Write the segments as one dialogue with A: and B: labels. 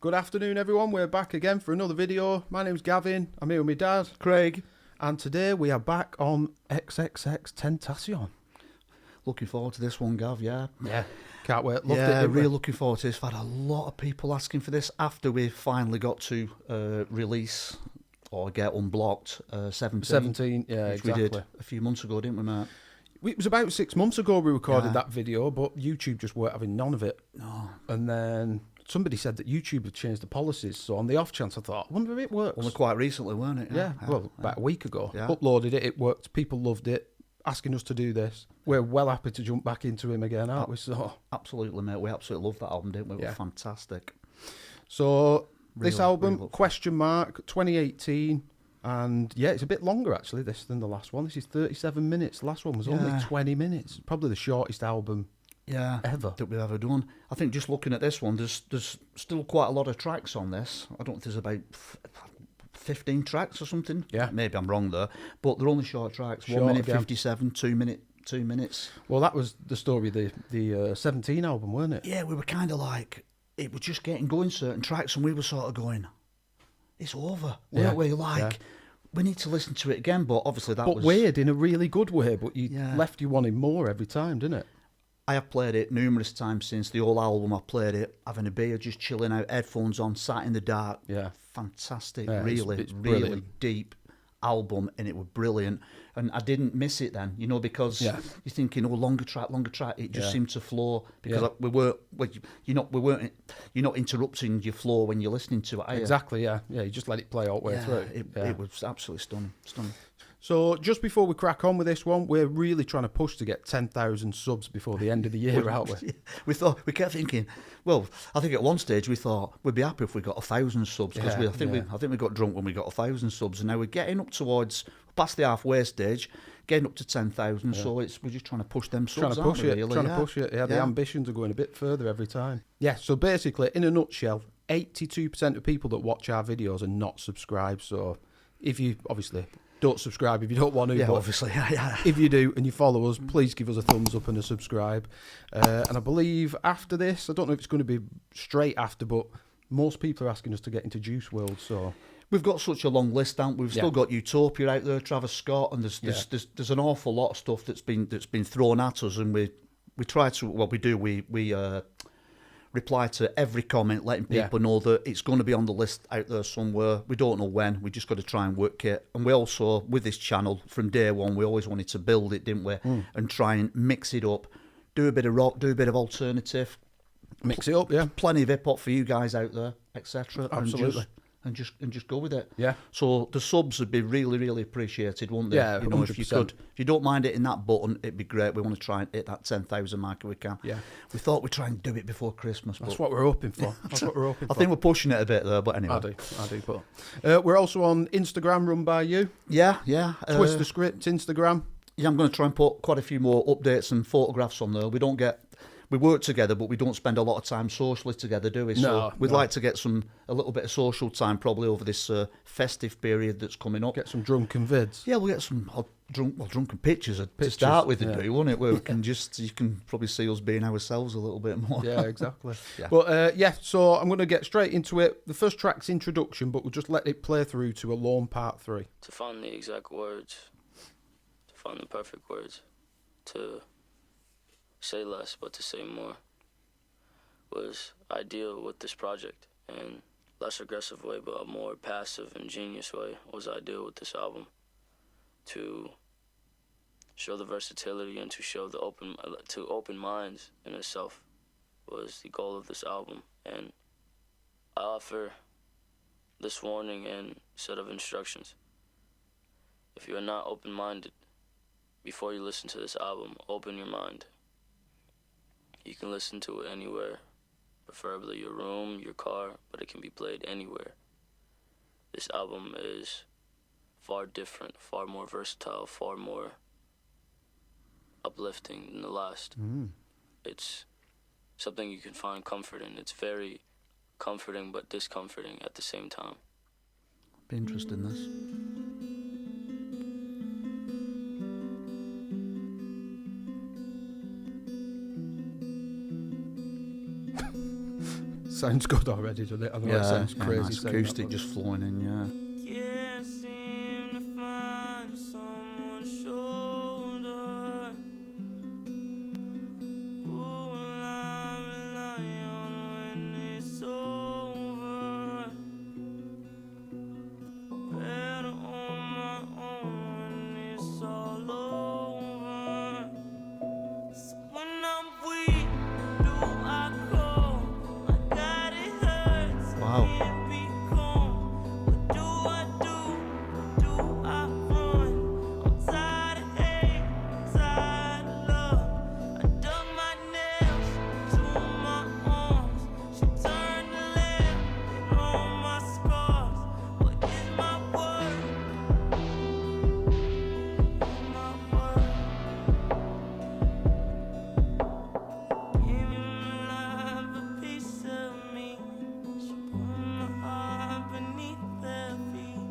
A: Good afternoon, everyone. We're back again for another video. My name's Gavin. I'm here with my dad,
B: Craig.
A: and today we are back on XXXTENTACION.
B: Looking forward to this one, Gav, yeah.
A: Yeah, can't wait. Loved
B: yeah,
A: it.
B: really looking forward to this. I've had a lot of people asking for this after we finally got to release or get unblocked 17.
A: Yeah,
B: which
A: exactly.
B: we did a few months ago, didn't we, mate?
A: It was about 6 months ago we recorded that video, but YouTube just weren't having none of it.
B: No.
A: And then somebody said that YouTube had changed the policies, so on the off chance I thought, I wonder if it works.
B: Only quite recently, weren't it?
A: Yeah, well, about a week ago.
B: Yeah.
A: Uploaded it, it worked, people loved it, asking us to do this. We're well happy to jump back into him again, aren't we? So
B: Absolutely, mate. We absolutely loved that album, didn't we? It was fantastic.
A: So this album,
B: really
A: question mark, 2018, and yeah, it's a bit longer actually this than the last one. This is 37 minutes. The last one was only 20 minutes. Probably the shortest album ever
B: that we've ever done. I think just looking at this one, there's still quite a lot of tracks on this. I don't think there's about 15 tracks or something.
A: Yeah.
B: Maybe I'm wrong there, but they're only short tracks.
A: Short
B: 1 minute
A: again.
B: 57, 2 minutes.
A: Well, that was the story of the 17 album, weren't it?
B: Yeah, we were kind of like, it was just getting going, certain tracks, and we were sort of going, it's over, weren't we? Like, we need to listen to it again, but obviously that
A: But
B: was...
A: weird, in a really good way, but you left you wanting more every time, didn't it?
B: I have played it numerous times since the whole album. I've played it, having a beer, just chilling out, headphones on, sat in the dark.
A: Yeah.
B: Fantastic,
A: Yeah,
B: really,
A: it's
B: really
A: brilliant.
B: deep album, and it was brilliant. And I didn't miss it then, you know, because you're thinking, oh, longer track. It just seemed to flow because we weren't. Well, you're not interrupting your flow when you're listening to it. Are you?
A: Exactly, yeah. You just let it play all the way through.
B: It was absolutely stunning.
A: So just before we crack on with this one, we're really trying to push to get 10,000 subs before the end of the year, aren't we?
B: We kept thinking, well, I think at one stage we thought we'd be happy if we got 1,000 subs because I think we got drunk when we got 1,000 subs, and now we're getting up towards past the halfway stage, getting up to 10,000. So we're just trying to push them subs.
A: Trying to push it. Yeah, the ambitions are going a bit further every time. Yeah. So basically, in a nutshell, 82% of people that watch our videos are not subscribed. So if you obviously don't subscribe if you don't want to.
B: Yeah,
A: but
B: obviously. Yeah.
A: If you do and you follow us, please give us a thumbs up and a subscribe. And I believe after this, I don't know if it's going to be straight after, but most people are asking us to get into Juice WRLD. So
B: we've got such a long list, haven't we? We've still got Utopia out there, Travis Scott, and there's an awful lot of stuff that's been thrown at us, and we try to we reply to every comment, letting people know that it's going to be on the list out there somewhere. We don't know when. We just got to try and work it. And we also, with this channel, from day one, we always wanted to build it, didn't we? And try and mix it up, do a bit of rock, do a bit of alternative,
A: mix it up, yeah.
B: Plenty of hip hop for you guys out there, etc.
A: Absolutely.
B: And just go with it.
A: Yeah.
B: So the subs would be really, really appreciated, wouldn't they?
A: Yeah,
B: you know,
A: 100%.
B: if you could, if you don't mind hitting that button, it'd be great. We want to try and hit that 10,000 mark if we can.
A: Yeah.
B: We thought we'd try and do it before Christmas.
A: That's what we're hoping for.
B: I think we're pushing it a bit there, but anyway.
A: I do. But we're also on Instagram, run by you.
B: Yeah.
A: Twist the Script, Instagram.
B: Yeah, I'm going to try and put quite a few more updates and photographs on there. We work together, but we don't spend a lot of time socially together, do we? So we'd like to get a little bit of social time probably over this festive period that's coming up.
A: Get some drunken vids.
B: Yeah, we'll get some drunken pictures to start with, won't it? Where we can you can probably see us being ourselves a little bit more.
A: Yeah, exactly. But so I'm going to get straight into it. The first track's Introduction, but we'll just let it play through to Alone Part 3.
C: To find the exact words, to find the perfect words, to say less but to say more was ideal with this project, and less aggressive way but a more passive and genius way was ideal with this album, to show the versatility and to show the open minds in itself was the goal of this album. And I offer this warning and set of instructions: if you are not open-minded before you listen to this album, open your mind. You can listen to it anywhere, preferably your room, your car, but it can be played anywhere. This album is far different, far more versatile, far more uplifting than the last. It's something you can find comfort in. It's very comforting but discomforting at the same time.
B: Be interested in this.
A: sounds good already, doesn't it? I know it sounds crazy.
B: Nice acoustic just flowing in, yeah.
D: Can't seem to find someone's shoulder. Who will I rely on when it's over? Better on my own when it's all over. So when I'm weak, do I call? My God, it hurts.
B: Wow.
D: Can't be calm. What do I do? Do I run? I'm tired of hate, tired of love. I dug my nails to my arms. She turned the lamp on my scars. What is my word? My word. Give me alive a piece of me. She put my heart beneath their feet.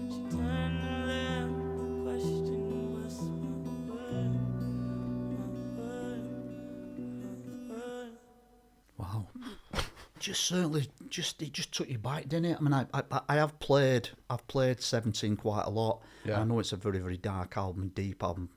D: She turned the lamp. The question was my word, my word.
B: Wow. It just took you back, didn't it? I mean, I've played 17 quite a lot.
A: Yeah.
B: I know it's a very, very dark album, deep album,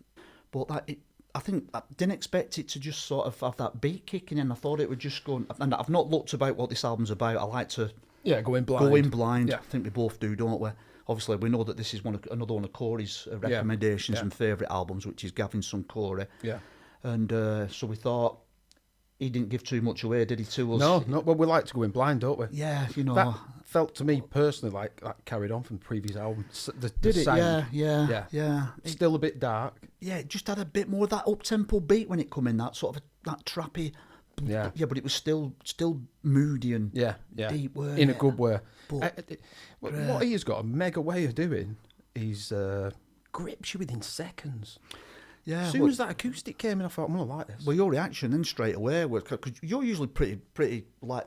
B: but I think I didn't expect it to just sort of have that beat kicking in. I thought it would just go, and I've not looked about what this album's about. I like to
A: Go in blind.
B: go in blind.
A: Yeah.
B: I think we both do, don't we? Obviously, we know that this is another one of Corey's recommendations
A: Yeah.
B: and favourite albums, which is Gavin's son Corey.
A: Yeah.
B: And so we thought he didn't give too much away, did he, to us?
A: No. Well, we like to go in blind, don't we?
B: Yeah, you know.
A: That felt to me personally like that carried on from the previous album. The
B: Did it?
A: sound,
B: Yeah.
A: Still a bit dark.
B: It just had a bit more of that up-tempo beat when it come in, that sort of that trappy.
A: Yeah.
B: Yeah, but it was still moody and
A: Yeah.
B: deep, weren't
A: In a
B: it?
A: good way.
B: But
A: What he's got a mega way of doing is grips you within seconds.
B: yeah.
A: As soon as that acoustic came in, I thought, I'm going to like this.
B: Well, your reaction then straight away was, because you're usually pretty like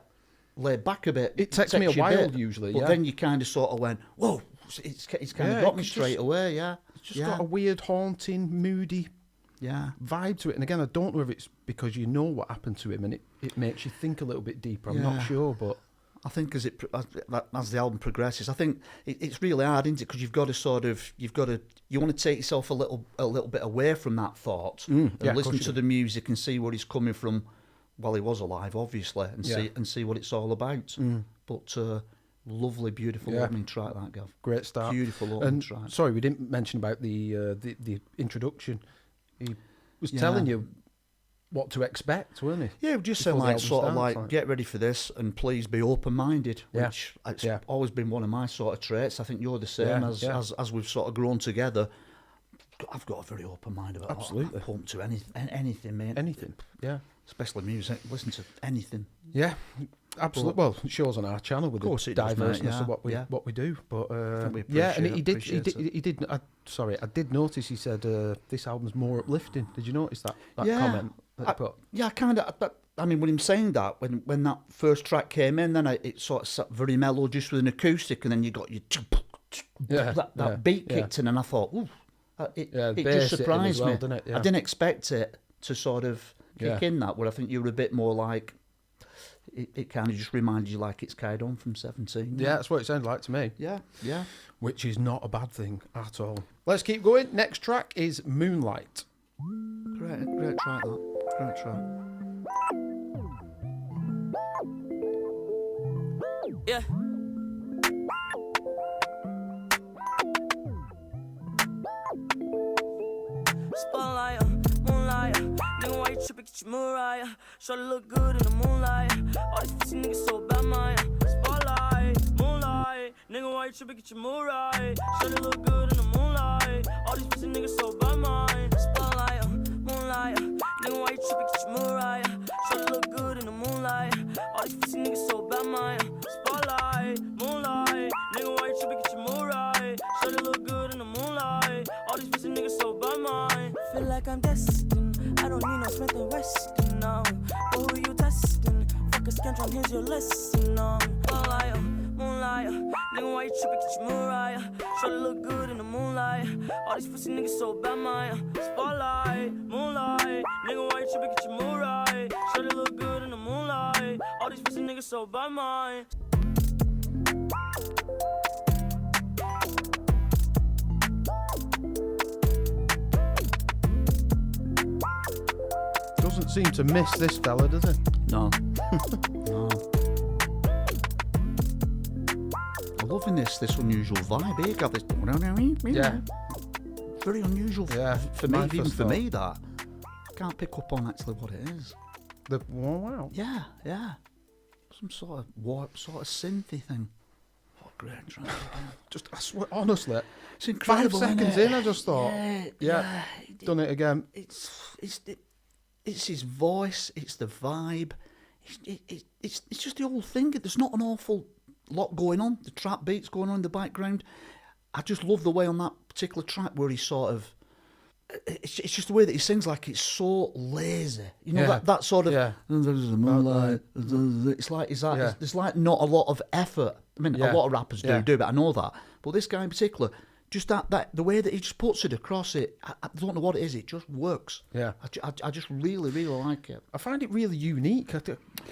B: laid back a bit.
A: It takes me a
B: you
A: while
B: bit,
A: usually,
B: but
A: yeah.
B: then you kind of sort of went, whoa! It's kind of got me straight away. Yeah,
A: It's just got a weird, haunting, moody
B: yeah.
A: vibe to it. And again, I don't know if it's because you know what happened to him and it makes you think a little bit deeper. I'm not
B: Yeah.
A: sure, but
B: I think as the album progresses, I think it's really hard, isn't it? Because you want to take yourself a little bit away from that thought and
A: yeah, of
B: listen
A: course
B: to
A: you
B: the music and see where he's coming from. While he was alive, obviously, and
A: Yeah.
B: see what it's all about. But lovely, beautiful
A: Yeah.
B: opening track, that Gav.
A: great start.
B: Beautiful opening
A: And
B: track.
A: sorry, we didn't mention about the introduction. He was
B: Yeah.
A: telling you what to expect, weren't he?
B: Yeah, just saying
A: Before the
B: like
A: album
B: sort of
A: starts,
B: like get ready for this and please be open-minded,
A: Yeah.
B: which it's
A: Yeah.
B: always been one of my sort of traits. I think you're the same
A: Yeah,
B: as we've sort of grown together. I've got a very open mind about
A: Absolutely.
B: I'm pumped to anything, mate.
A: Anything. Yeah.
B: Especially music. Listen to anything.
A: Yeah. Absolutely. Well, it shows on our channel with
B: Of course
A: the
B: it does, mate,
A: diverseness
B: yeah,
A: of what we do. But
B: we
A: yeah, and
B: appreciate
A: he did. I did notice. He said this album's more uplifting. Did you notice that
B: Yeah.
A: comment that he put?
B: Yeah, kind of. I mean, when him saying that, when that first track came in, then it sort of sat very mellow, just with an acoustic, and then you got your that beat kicked in, and I thought, ooh, it
A: bass
B: just
A: hit in
B: surprised
A: as well,
B: me.
A: didn't it? Yeah.
B: I didn't expect it to sort of kick
A: Yeah.
B: in that, where I think you were a bit more like, it kind of just reminded you like it's carried on from 17.
A: Yeah, that's what it sounded like to me.
B: Yeah.
A: Which is not a bad thing at all. Let's keep going. Next track is Moonlight.
B: Great track, that. Great track.
D: Yeah. Spotlight, moonlight, nigga, why you tripping? Get your Mariah. Try to look good in the moonlight. All these pussy niggas so bad, Maya. Spotlight, moonlight, nigga, why you tripping? Get your Mariah. Try to look good in the moonlight. All these pussy niggas so bad, Maya. Spotlight, moonlight, nigga, why you tripping? Get your Mariah. Try to look good in the moonlight. All these pussy niggas so bad, Maya. Spotlight, moonlight, nigga, why you tripping? Get your Mariah. Try to look good in the moonlight. All these pussy niggas so bad, Maya. Feel like I'm destined. I don't need no Smith and Weston now. But who you testing? Fuck a scantron, here's your lesson now. Moonlight, nigga, why you tripping? Get your Mariah. Try to look good in the moonlight. All these pussy niggas so bad, Maya. Spotlight, moonlight, nigga, why you tripping? Get your Mariah. Try to look good in the moonlight. Moonlight. All these pussy niggas so bad, mine.
A: Doesn't seem to miss this fella, does it?
B: No. No. I'm loving this unusual vibe here. Got this.
A: Yeah.
B: Very unusual for me, even for me, that. I can't pick up on actually what it is.
A: Wow.
B: Yeah. Some sort of warp, sort of synthy thing. What a great track.
A: Just, I swear, honestly,
B: it's incredible.
A: 5 seconds in, I just thought, done it again.
B: It's his voice, it's the vibe, it's just the whole thing. There's not an awful lot going on. The trap beats going on in the background. I just love the way on that particular track where he sort of, it's just the way that he sings, like it's so lazy. You know, that sort of, there's the moonlight, it's like, there's like not a lot of effort. I mean, a lot of rappers do, but I know that. But this guy in particular, just that the way that he just puts it across it, I don't know what it is, it just works.
A: Yeah.
B: I just really, really like it.
A: I find it really unique.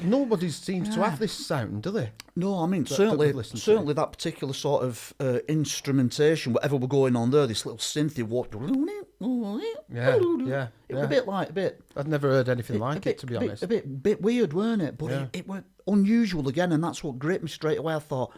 A: Nobody seems to have this sound, do they?
B: No, I mean, certainly that particular sort of instrumentation, whatever we're going on there, this little synthy walk.
A: Yeah.
B: It was a bit.
A: I'd never heard anything like it, to be honest.
B: A bit weird, weren't it? But it was unusual again, and that's what gripped me straight away. I thought,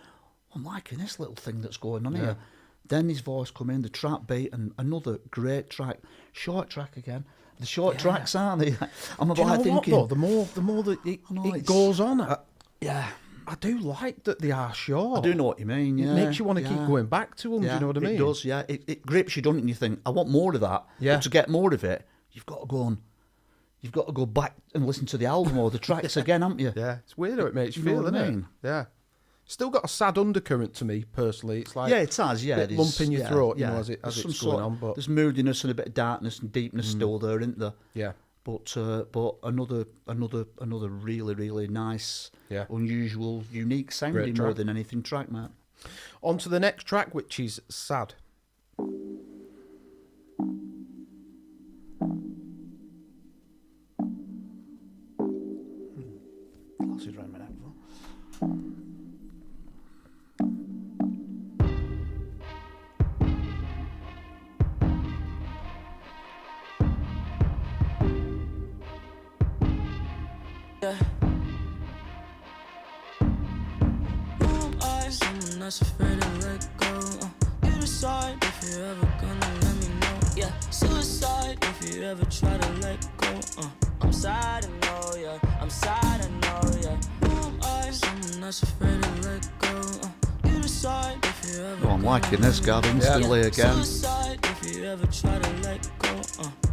B: I'm liking this little thing that's going on here. Then his voice come in, the trap beat, and another great track. Short track again. The short tracks, aren't they? I'm about thinking.
A: What, though? The more that it goes on, I do like that they are short.
B: I do know what you mean. Yeah,
A: it makes you want to keep going back to them. Do you know what I mean?
B: It does. Yeah, it grips you, doesn't it? And you think, I want more of that.
A: Yeah.
B: But to get more of it, you've got to go back and listen to the album or the tracks again, haven't you?
A: Yeah, it's weird how it makes you feel,
B: know what
A: isn't
B: I mean?
A: it? Yeah. Still got a sad undercurrent to me personally. It's like
B: it has. Yeah,
A: a bit lump in your throat, you know, as it's going on. But
B: there's moodiness and a bit of darkness and deepness still there, isn't there?
A: Yeah.
B: But another really, really nice, unusual, unique sounding more than anything track, Matt.
A: On to the next track, which is Sad.
B: Glasses round my neck.
D: Someone that's afraid to let go. You decide if you're ever gonna let me know. Yeah, suicide if you ever try to let go. I'm sad, I know, yeah. I'm sad, I know, yeah. Who am I? Someone that's afraid to let go. You decide if you ever.
B: I'm liking this, Gav, instantly again.
D: Suicide if you ever try to let go.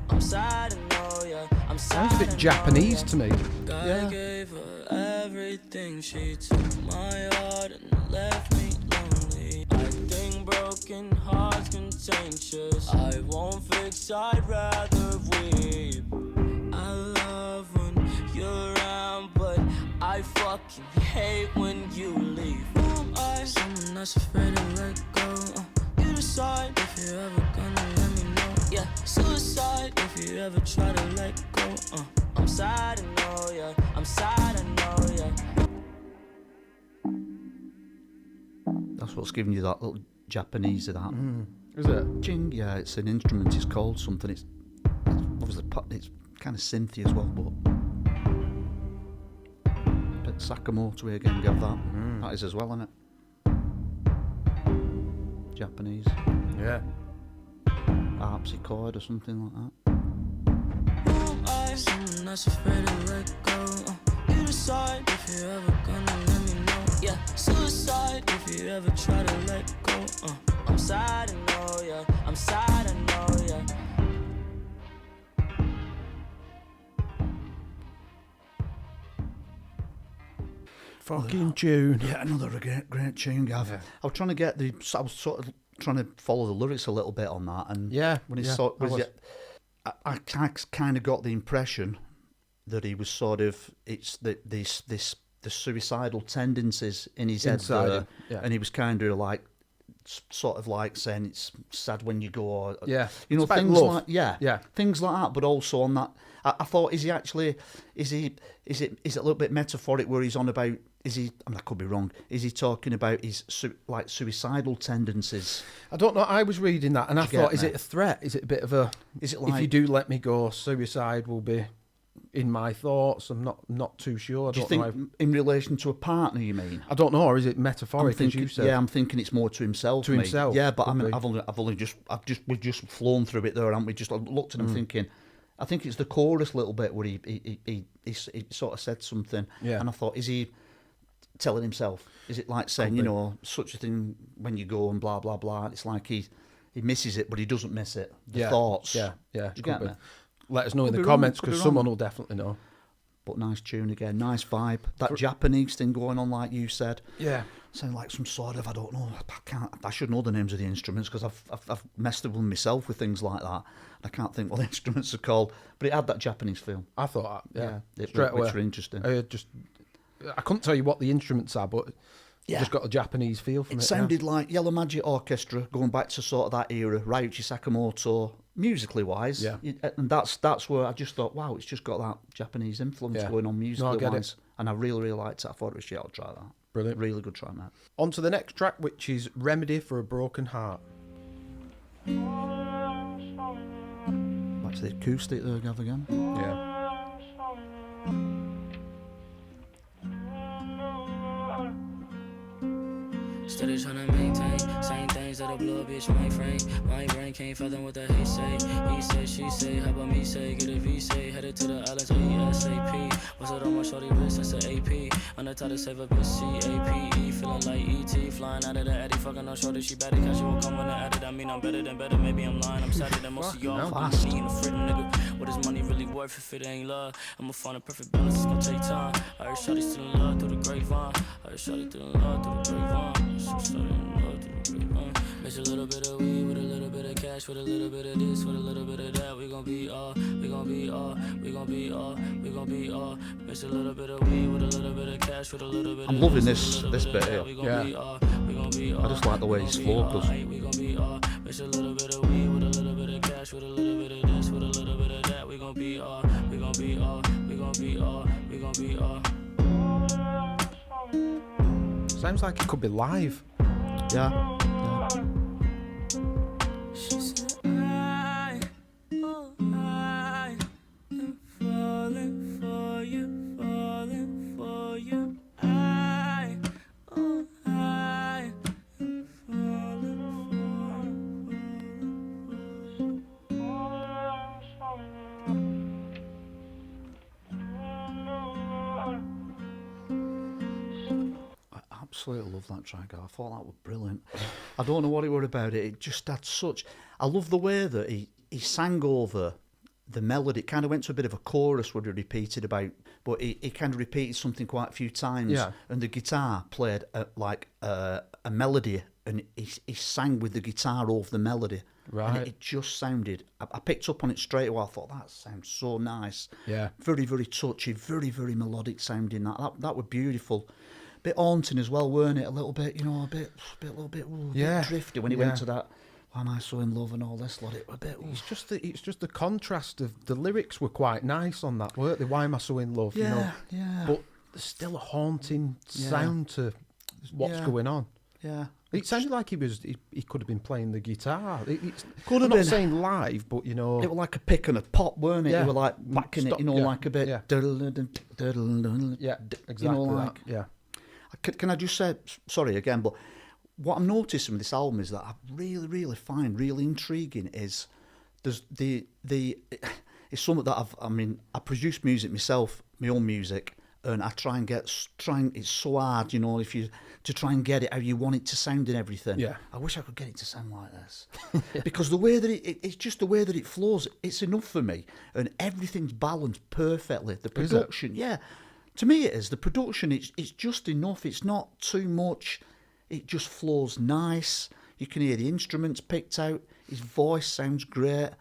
D: I'm sad, I know, yeah. I'm sad.
A: Sounds a bit Japanese to me.
D: I gave her everything. She took my heart and left me lonely. I think broken hearts contagious. I won't fix, I'd rather weep. I love when you're around, but I fucking hate when you leave. Who am I? Someone that's afraid to let go. You decide if you're ever gonna let me know. Yeah, suicide if you ever try to let go. I'm sad, I know, yeah. I'm sad, I know, yeah.
B: That's what's giving you that little Japanese of that.
A: Is it?
B: Ching, yeah, it's an instrument. It's called something. It's obviously it's kind of synthy as well, but a bit Sakamoto again. Give that. That is as well, isn't it? Japanese.
A: Yeah.
B: Harpsichord or something like that.
D: Someone that's afraid to let go. You decide if you're ever gonna let me know. Yeah, suicide if you ever try to let go. I'm sad, I know, yeah. I'm sad, I know, yeah.
A: Fucking tune.
B: Yeah, another great tune, Gav. Yeah. I was sort of trying to follow the lyrics a little bit on that, and when he I kind of got the impression that he was sort of the suicidal tendencies in his head there, and he was kind of like sort of like saying it's sad when you go, or
A: Yeah.
B: you know,
A: It's about
B: things
A: love.
B: like
A: Yeah.
B: things like that. But also on that, I thought, is it a little bit metaphoric where he's on about? Is he? I mean, I could be wrong. Is he talking about his like suicidal tendencies?
A: I don't know. I was reading that and I
B: Do you
A: thought,
B: get
A: is
B: me?
A: it a threat? Is it a bit of a?
B: Is it
A: If you
B: like?
A: do let me go, suicide will be in my thoughts. I'm not too sure.
B: Do you think in relation to a partner? You mean?
A: I don't know. Or is it metaphoric?
B: I'm thinking,
A: as you said?
B: yeah, I'm thinking it's more to himself.
A: To
B: mate.
A: himself,
B: Yeah, but I
A: could
B: mean,
A: be.
B: we've just flown through it there, haven't we? Just looked at him thinking. I think it's the chorus little bit where he sort of said something,
A: Yeah.
B: and I thought, is he telling himself? Is it like saying, you know, such a thing when you go and blah blah blah? It's like he misses it, but he doesn't miss it. The thoughts.
A: Yeah.
B: Do you
A: could
B: get
A: be.
B: me?
A: Let us know in
B: Could
A: the
B: be wrong,
A: comments
B: could be
A: because
B: wrong.
A: someone will definitely know.
B: But nice tune again, nice vibe. That Japanese thing going on, like you said.
A: Yeah.
B: Sound like some sort of, I don't know, I should know the names of the instruments because I've messed with them myself with things like that. I can't think what the instruments are called, but it had that Japanese feel.
A: I thought,
B: Which
A: straight away.
B: were interesting.
A: I couldn't tell you what the instruments are, but just got a Japanese feel from it.
B: It sounded like Yellow Magic Orchestra, going back to sort of that era, Ryuichi Sakamoto, musically wise.
A: Yeah.
B: And that's where I just thought, wow, it's just got that Japanese influence going on musically
A: get
B: wise.
A: it.
B: And I really, really liked it. I thought it was shit, I'll try that.
A: Brilliant.
B: Really good track, mate.
A: On to the next track, which is Remedy for a Broken Heart.
B: Back to the acoustic there, Gav, again.
A: Yeah.
C: Steady tryna maintain, same things that'll blow a bitch mainframe. My brain can't fathom what the hate say. He say, she say, how about me say? Get a V say, headed to the islands ASAP. What's it on my shorty wrist? That's an AP. On the top to save a bitch CAPE. Feeling like ET, flying out of the Addy. Fucking on shorty, she better catch you won't come when I added. I mean, I'm better than better. Maybe I'm lying. I'm sadder than most of y'all.
B: fast.
C: Money and a freedom, nigga. What is money really worth if it ain't love? I'ma find a perfect balance. It's gonna take time. I heard shorty still in love through the grapevine. I heard shorty still in love through the grapevine. Mix a little bit of weed with a little bit of cash, with a little bit of this, with a little bit of that. We gon' be all, we gon' be all, we gon' be all, we gon' be all. Mix a little bit of weed with a little bit of cash, with a little bit of
B: I'm loving this bit here.
A: Yeah.
B: I just like the way his flow goes.
C: We gon' be all. Mix a little bit of weed with a little bit of cash, with a little bit of this, with a little bit of that. We gon' be all, we gon' be all, we gon' be all, we gon' be all.
A: Sounds like it could be live.
B: Yeah.
D: She said, I am falling for you, falling for you. I am falling
B: Absolutely love that track. I thought that was brilliant. I don't know what it were about it. It just had such. I love the way that he sang over the melody. It kind of went to a bit of a chorus where he repeated about, but he kind of repeated something quite a few times.
A: Yeah.
B: And the guitar played a melody, and he sang with the guitar over the melody.
A: Right.
B: And it just sounded. I picked up on it straight away. I thought that sounds so nice.
A: Yeah.
B: Very, very touchy. Very, very melodic sounding. That was beautiful. Bit haunting as well, weren't it? A little bit, you know, a little bit drifty when he went to that. Why am I so in love and all this lot? It was a bit.
A: It's just the contrast of the lyrics were quite nice on that, weren't they? Why am I so in love?
B: Yeah,
A: you know?
B: yeah.
A: But there's still a haunting sound to what's going on.
B: Yeah.
A: It sounded like he could have been playing the guitar.
B: Could have
A: I'm
B: been.
A: not saying live, but you know,
B: It was like a pick and a pop, weren't it?
A: Yeah.
B: It was like backing it, you know, like a bit.
A: Yeah.
B: Yeah,
A: exactly.
B: You know, like.
A: That. Yeah.
B: Can I just say, sorry again, but what I'm noticing with this album is that I really, really find really intriguing is there's it's something that I produce music myself, my own music, and I try and it's so hard, you know, to try and get it how you want it to sound and everything.
A: Yeah.
B: I wish I could get it to sound like this. Because the way that it's just the way that it flows, it's enough for me, and everything's balanced perfectly. The production, yeah. To me it is. The production, it's just enough. It's not too much. It just flows nice. You can hear the instruments picked out. His voice sounds great.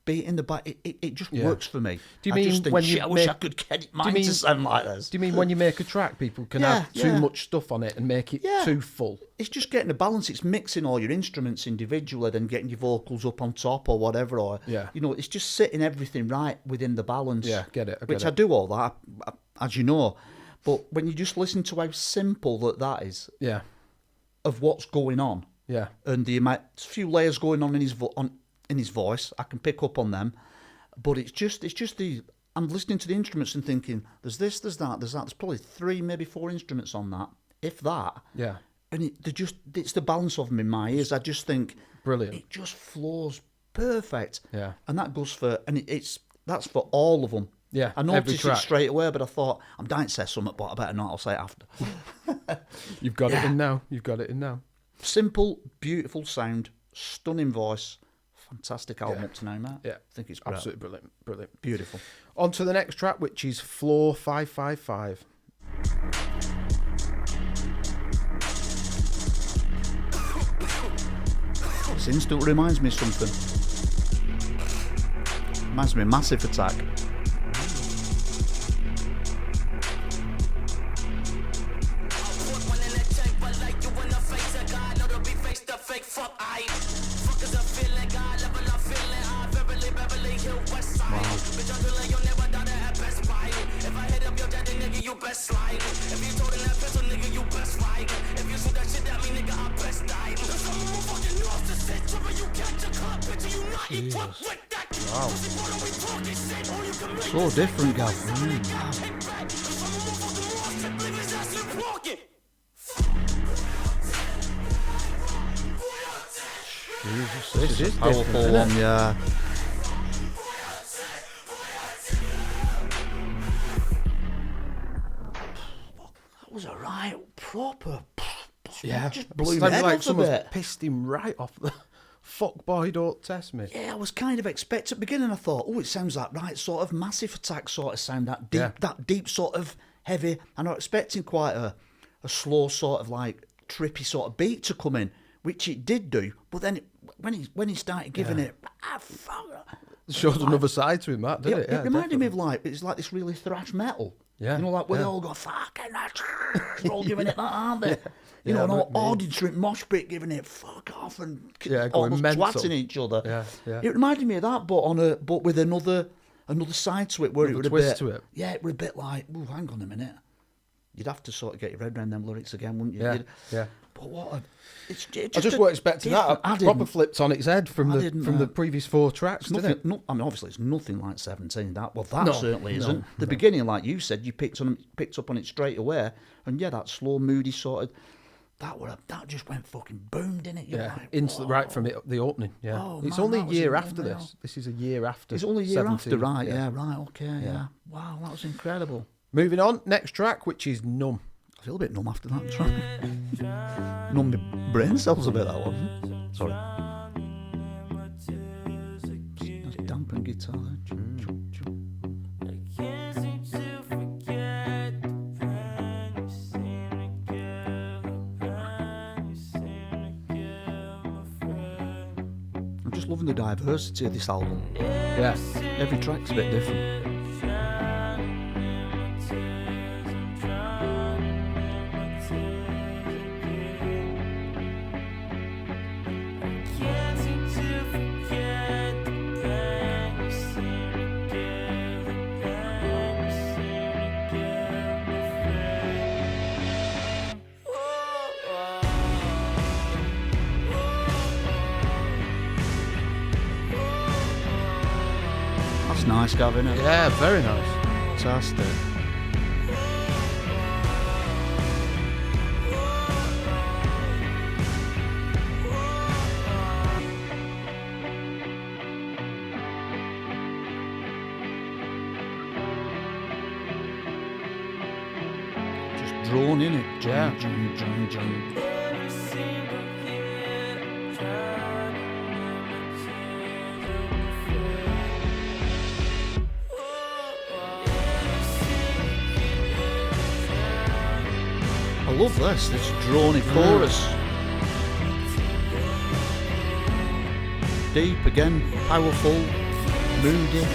B: beat in the back, it just works for me.
A: Do you mean
B: just think,
A: when you
B: I wish I could get it mine to sound like this?
A: Do you mean when you make a track, people can have too much stuff on it and make it too full?
B: It's just getting the balance. It's mixing all your instruments individually, then getting your vocals up on top or whatever. Or you know, it's just setting everything right within the balance.
A: Yeah, get it.
B: I do all that, as you know. But when you just listen to how simple that is, of what's going on, and the amount, few layers going on in his voice, I can pick up on them. But it's just I'm listening to the instruments and thinking, there's this, there's that, there's that. There's probably 3, maybe 4 instruments on that, if that.
A: Yeah.
B: And it's the balance of them in my ears. I just think,
A: brilliant.
B: It just flows perfect.
A: Yeah.
B: And that goes for, and that's for all of them.
A: Yeah.
B: I noticed it straight away, but I thought, I'm dying to say something, but I better not. I'll say it after.
A: You've got it in now. You've got it in now.
B: Simple, beautiful sound, stunning voice. Fantastic album up to now, Matt.
A: Yeah.
B: I think it's great.
A: Absolutely brilliant. Brilliant.
B: Beautiful.
A: On to the next track, which is Floor 555.
B: This instantly reminds me of something. Reminds me of Massive Attack. Wow. So different, Gav. This is powerful one, yeah. That was a right proper.
A: Yeah,
B: just blew my head off a bit.
A: Pissed him right off the. Fuck boy, don't test me.
B: Yeah, I was kind of expecting at the beginning. I thought, it sounds like right sort of Massive Attack sort of sound, that deep sort of heavy. And I was expecting quite a slow sort of like trippy sort of beat to come in, which it did do. But then when he started giving it,
A: showed another side to him, that did it?
B: Yeah, it reminded me of it's like this really thrash metal.
A: Yeah,
B: you know, like where they all go fucking. They're all giving it that, aren't they? You know, an audience mosh pit giving it fuck off and almost twatting each other.
A: Yeah.
B: It reminded me of that, but with another side to it, where it was a bit.
A: To it.
B: Yeah, it was a bit like, oh, hang on a minute. You'd have to sort of get your head around them lyrics again, wouldn't you?
A: Yeah.
B: But what a... I
A: just weren't expecting that. I proper flipped on its head from the previous 4 tracks, didn't it?
B: I mean, obviously, it's nothing like 17. That certainly isn't. The beginning, like you said, you picked up on it straight away, and that slow, moody sort of... That just went fucking boom, didn't it?
A: Instant right from the opening. Yeah, it's only a year after this. This is a year after.
B: It's only a year after, right? Yeah, right. Okay, yeah. Wow, that was incredible.
A: Moving on, next track, which is Numb.
B: I feel a bit numb after that track. Numb my brain cells a bit, that one. Sorry. Nice dampened guitar there. I'm just loving the diversity of this album.
A: Yeah.
B: Every track's a bit different. Nice, Gavin.
A: Yeah, very nice.
B: Fantastic. Just drawn in it. Jam. I love this drawny chorus. Deep again, powerful. moody.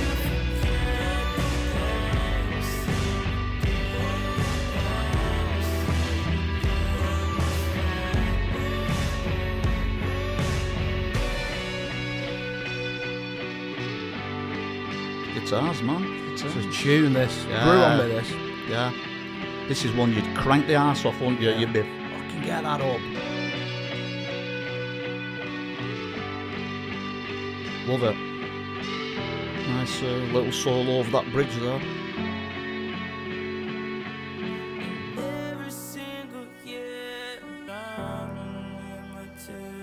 B: Guitars, man. Guitars.
A: It's a tune, this.
B: Yeah.
A: Grew on me, this.
B: Yeah. This is one you'd crank the arse off, wouldn't you? You'd be fucking get that up. Love it. Nice little solo over that bridge there.
D: Every single year,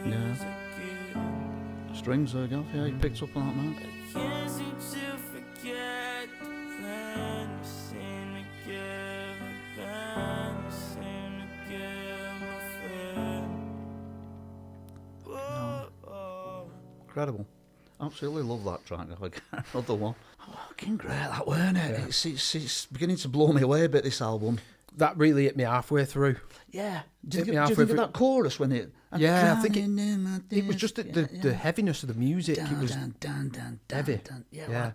B: Yeah. Strings there, Gav. Yeah, you picked up on that, man.
D: can't seem to forget the plan you seem to give, the plan you seem to give my friend. Whoa.
B: Incredible. Absolutely love that track. Another one. Fucking great, that weren't it?
A: Yeah.
B: It's beginning to blow me away a bit, this album.
A: That really hit me halfway through.
B: Yeah. Do
A: Hit
B: you
A: me
B: think
A: halfway
B: of
A: through.
B: that chorus when it...
A: Yeah, I think it was just the heaviness of the music. It was heavy. Yeah.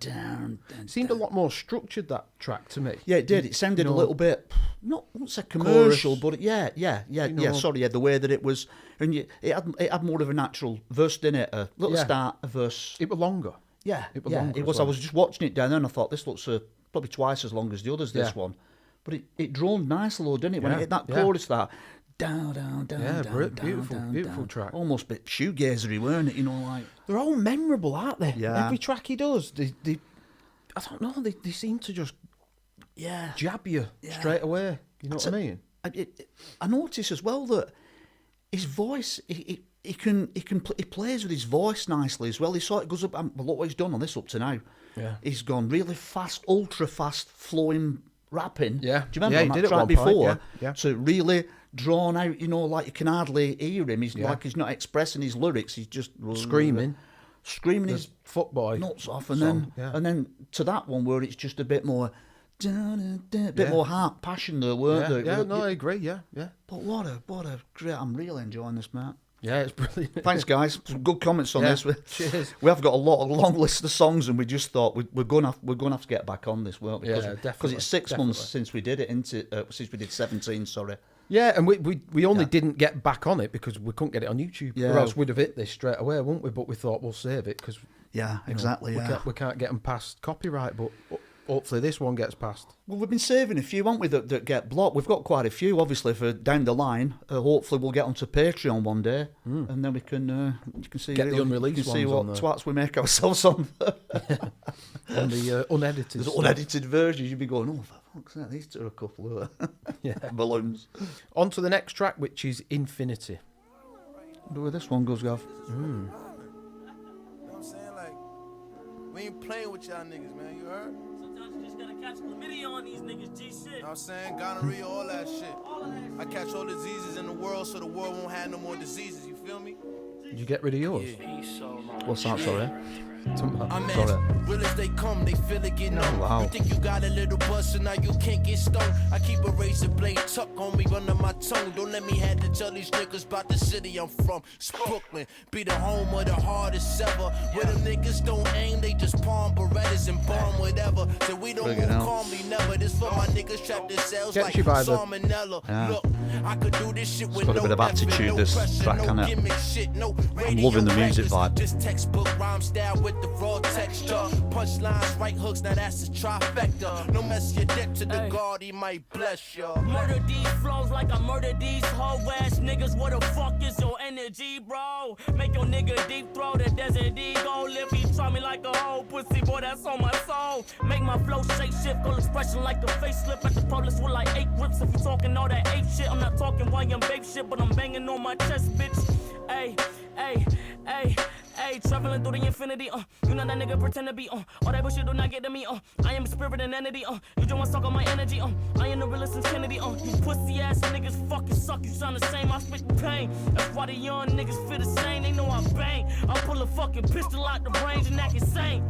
A: Seemed a lot more structured, that track, to me.
B: Yeah, it did. It sounded
A: You
B: a
A: know,
B: little bit, not I won't say commercial,
A: chorus.
B: but yeah.
A: know.
B: Sorry, the way that it was, and it had more of a natural verse in it. A little
A: Yeah.
B: start, a verse.
A: It was longer.
B: Yeah,
A: It was
B: yeah,
A: longer
B: it
A: as
B: was.
A: well.
B: I was just watching it down there, and I thought this looks probably twice as long as the others. This
A: Yeah.
B: one, but it droned nicely, though, didn't it? When
A: Yeah,
B: it hit that
A: yeah.
B: chorus, that down, down, down,
A: Yeah,
B: down, down,
A: beautiful,
B: down,
A: beautiful
B: down.
A: track.
B: Almost a bit shoegazery, weren't it? You know, like
A: They're all memorable, aren't they?
B: Yeah.
A: Every track he does, they I don't know, they seem to just
B: yeah.
A: jab you
B: Yeah.
A: straight away. You know what I mean?
B: I notice as well that his voice, he plays with his voice nicely as well. He sort of goes up. Well, look what he's done on this up to now.
A: Yeah.
B: He's gone really fast, ultra fast, flowing rapping.
A: Yeah.
B: Do you remember
A: Yeah,
B: on
A: he
B: that
A: did at
B: track
A: one
B: before?
A: point, yeah.
B: So really drawn out. You know, like you can hardly hear him. He's
A: Yeah.
B: like he's not expressing his lyrics. He's just
A: Screaming.
B: his
A: Footboy.
B: nuts off, and
A: song,
B: then to that one where it's just a bit more. A bit more heart, passion there, weren't there?
A: Yeah, no, I agree. Yeah.
B: But what a great! I'm really enjoying this, Matt.
A: Yeah, it's brilliant.
B: Thanks, guys. Some good comments on
A: Yeah,
B: this.
A: cheers.
B: We have got a long list of songs, and we just thought we're going to have to get back on this, weren't we?
A: Yeah,
B: Because
A: definitely,
B: it's 6 months
A: definitely.
B: since we did it. Since we did 17. Sorry.
A: Yeah, and we only didn't get back on it because we couldn't get it on YouTube.
B: Yeah.
A: Or else we'd have hit this straight away, wouldn't we? But we thought we'll save it because
B: Yeah, exactly.
A: we can't get them past copyright. But hopefully this one gets past.
B: Well, we've been saving a few, haven't we, that get blocked? We've got quite a few, obviously, for down the line. Hopefully, we'll get onto Patreon one day, and then we can you can see
A: Get the unreleased
B: you can see what
A: ones on there.
B: twats we make ourselves on.
A: On the unedited.
B: There's
A: stuff.
B: unedited versions. You'd be going, oh, for fuck's sake, these two are a couple of
A: Yeah.
B: balloons.
A: On to the next track, which is Infinity.
B: Wonder where this one goes, Gav.
E: You know what I'm saying? Like, we ain't playing with y'all niggas, man. You heard?
D: Sometimes you just gotta catch chlamydia on these niggas, G shit.
E: You know what I'm saying? Gonorrhea, all that shit. I catch all diseases in the world so the world won't have no more diseases. You feel me?
A: Did you get rid of yours?
B: What's that, sorry?
E: I'm
B: Sorry.
E: as real as they come, they feel it getting on.
B: wow.
E: You think you got a little buzz, so now you can't get stoned. I keep a razor blade tucked on me under my tongue. Don't let me have to tell these niggas about the city I'm from. It's Brooklyn, be the home of the hardest ever. Where them niggas don't aim, they just palm Berettas and bomb whatever. So we don't
B: Friggin'
E: move
B: hell.
E: calmly, never. This for my niggas trapped in cells
A: Gets
E: like
A: you by the-
E: salmonella.
B: Yeah.
E: Look, I could do this shit with
B: got a
E: no
B: bit of
E: effort,
B: attitude,
E: no
B: this
E: pressure,
B: track,
E: no
B: innit?
E: gimmick shit, no
B: I'm loving the
E: radio
B: music
E: records,
B: vibe.
E: Just textbook rhyme style with the raw texture. Punchlines, right hooks, now that's a trifecta. No mess your debt to the
D: Hey.
E: God, he might bless ya.
D: Murder these flows like I murder these hoe ass niggas. What the fuck is your energy, bro? Make your nigga deep throw the desert ego. Live he try me like a hoe pussy, boy, that's on my soul. Make my flow shake shift, cool expression like a facelift at the public with like 8 whips. If you talking all that 8 shit, I'm not talking why I'm babe shit, but I'm banging on my chest, bitch. Ay, ay, ay. Hey, traveling through the infinity, you know that nigga pretend to be, all that bullshit do not get to me, I am a spirit and entity, you just wanna suck on my energy, I am the realest since Kennedy, you pussy ass niggas fucking suck, you sound the same, I spit pain, that's why the young niggas feel the same, they know I bang, I pull a fucking pistol out the range and act insane.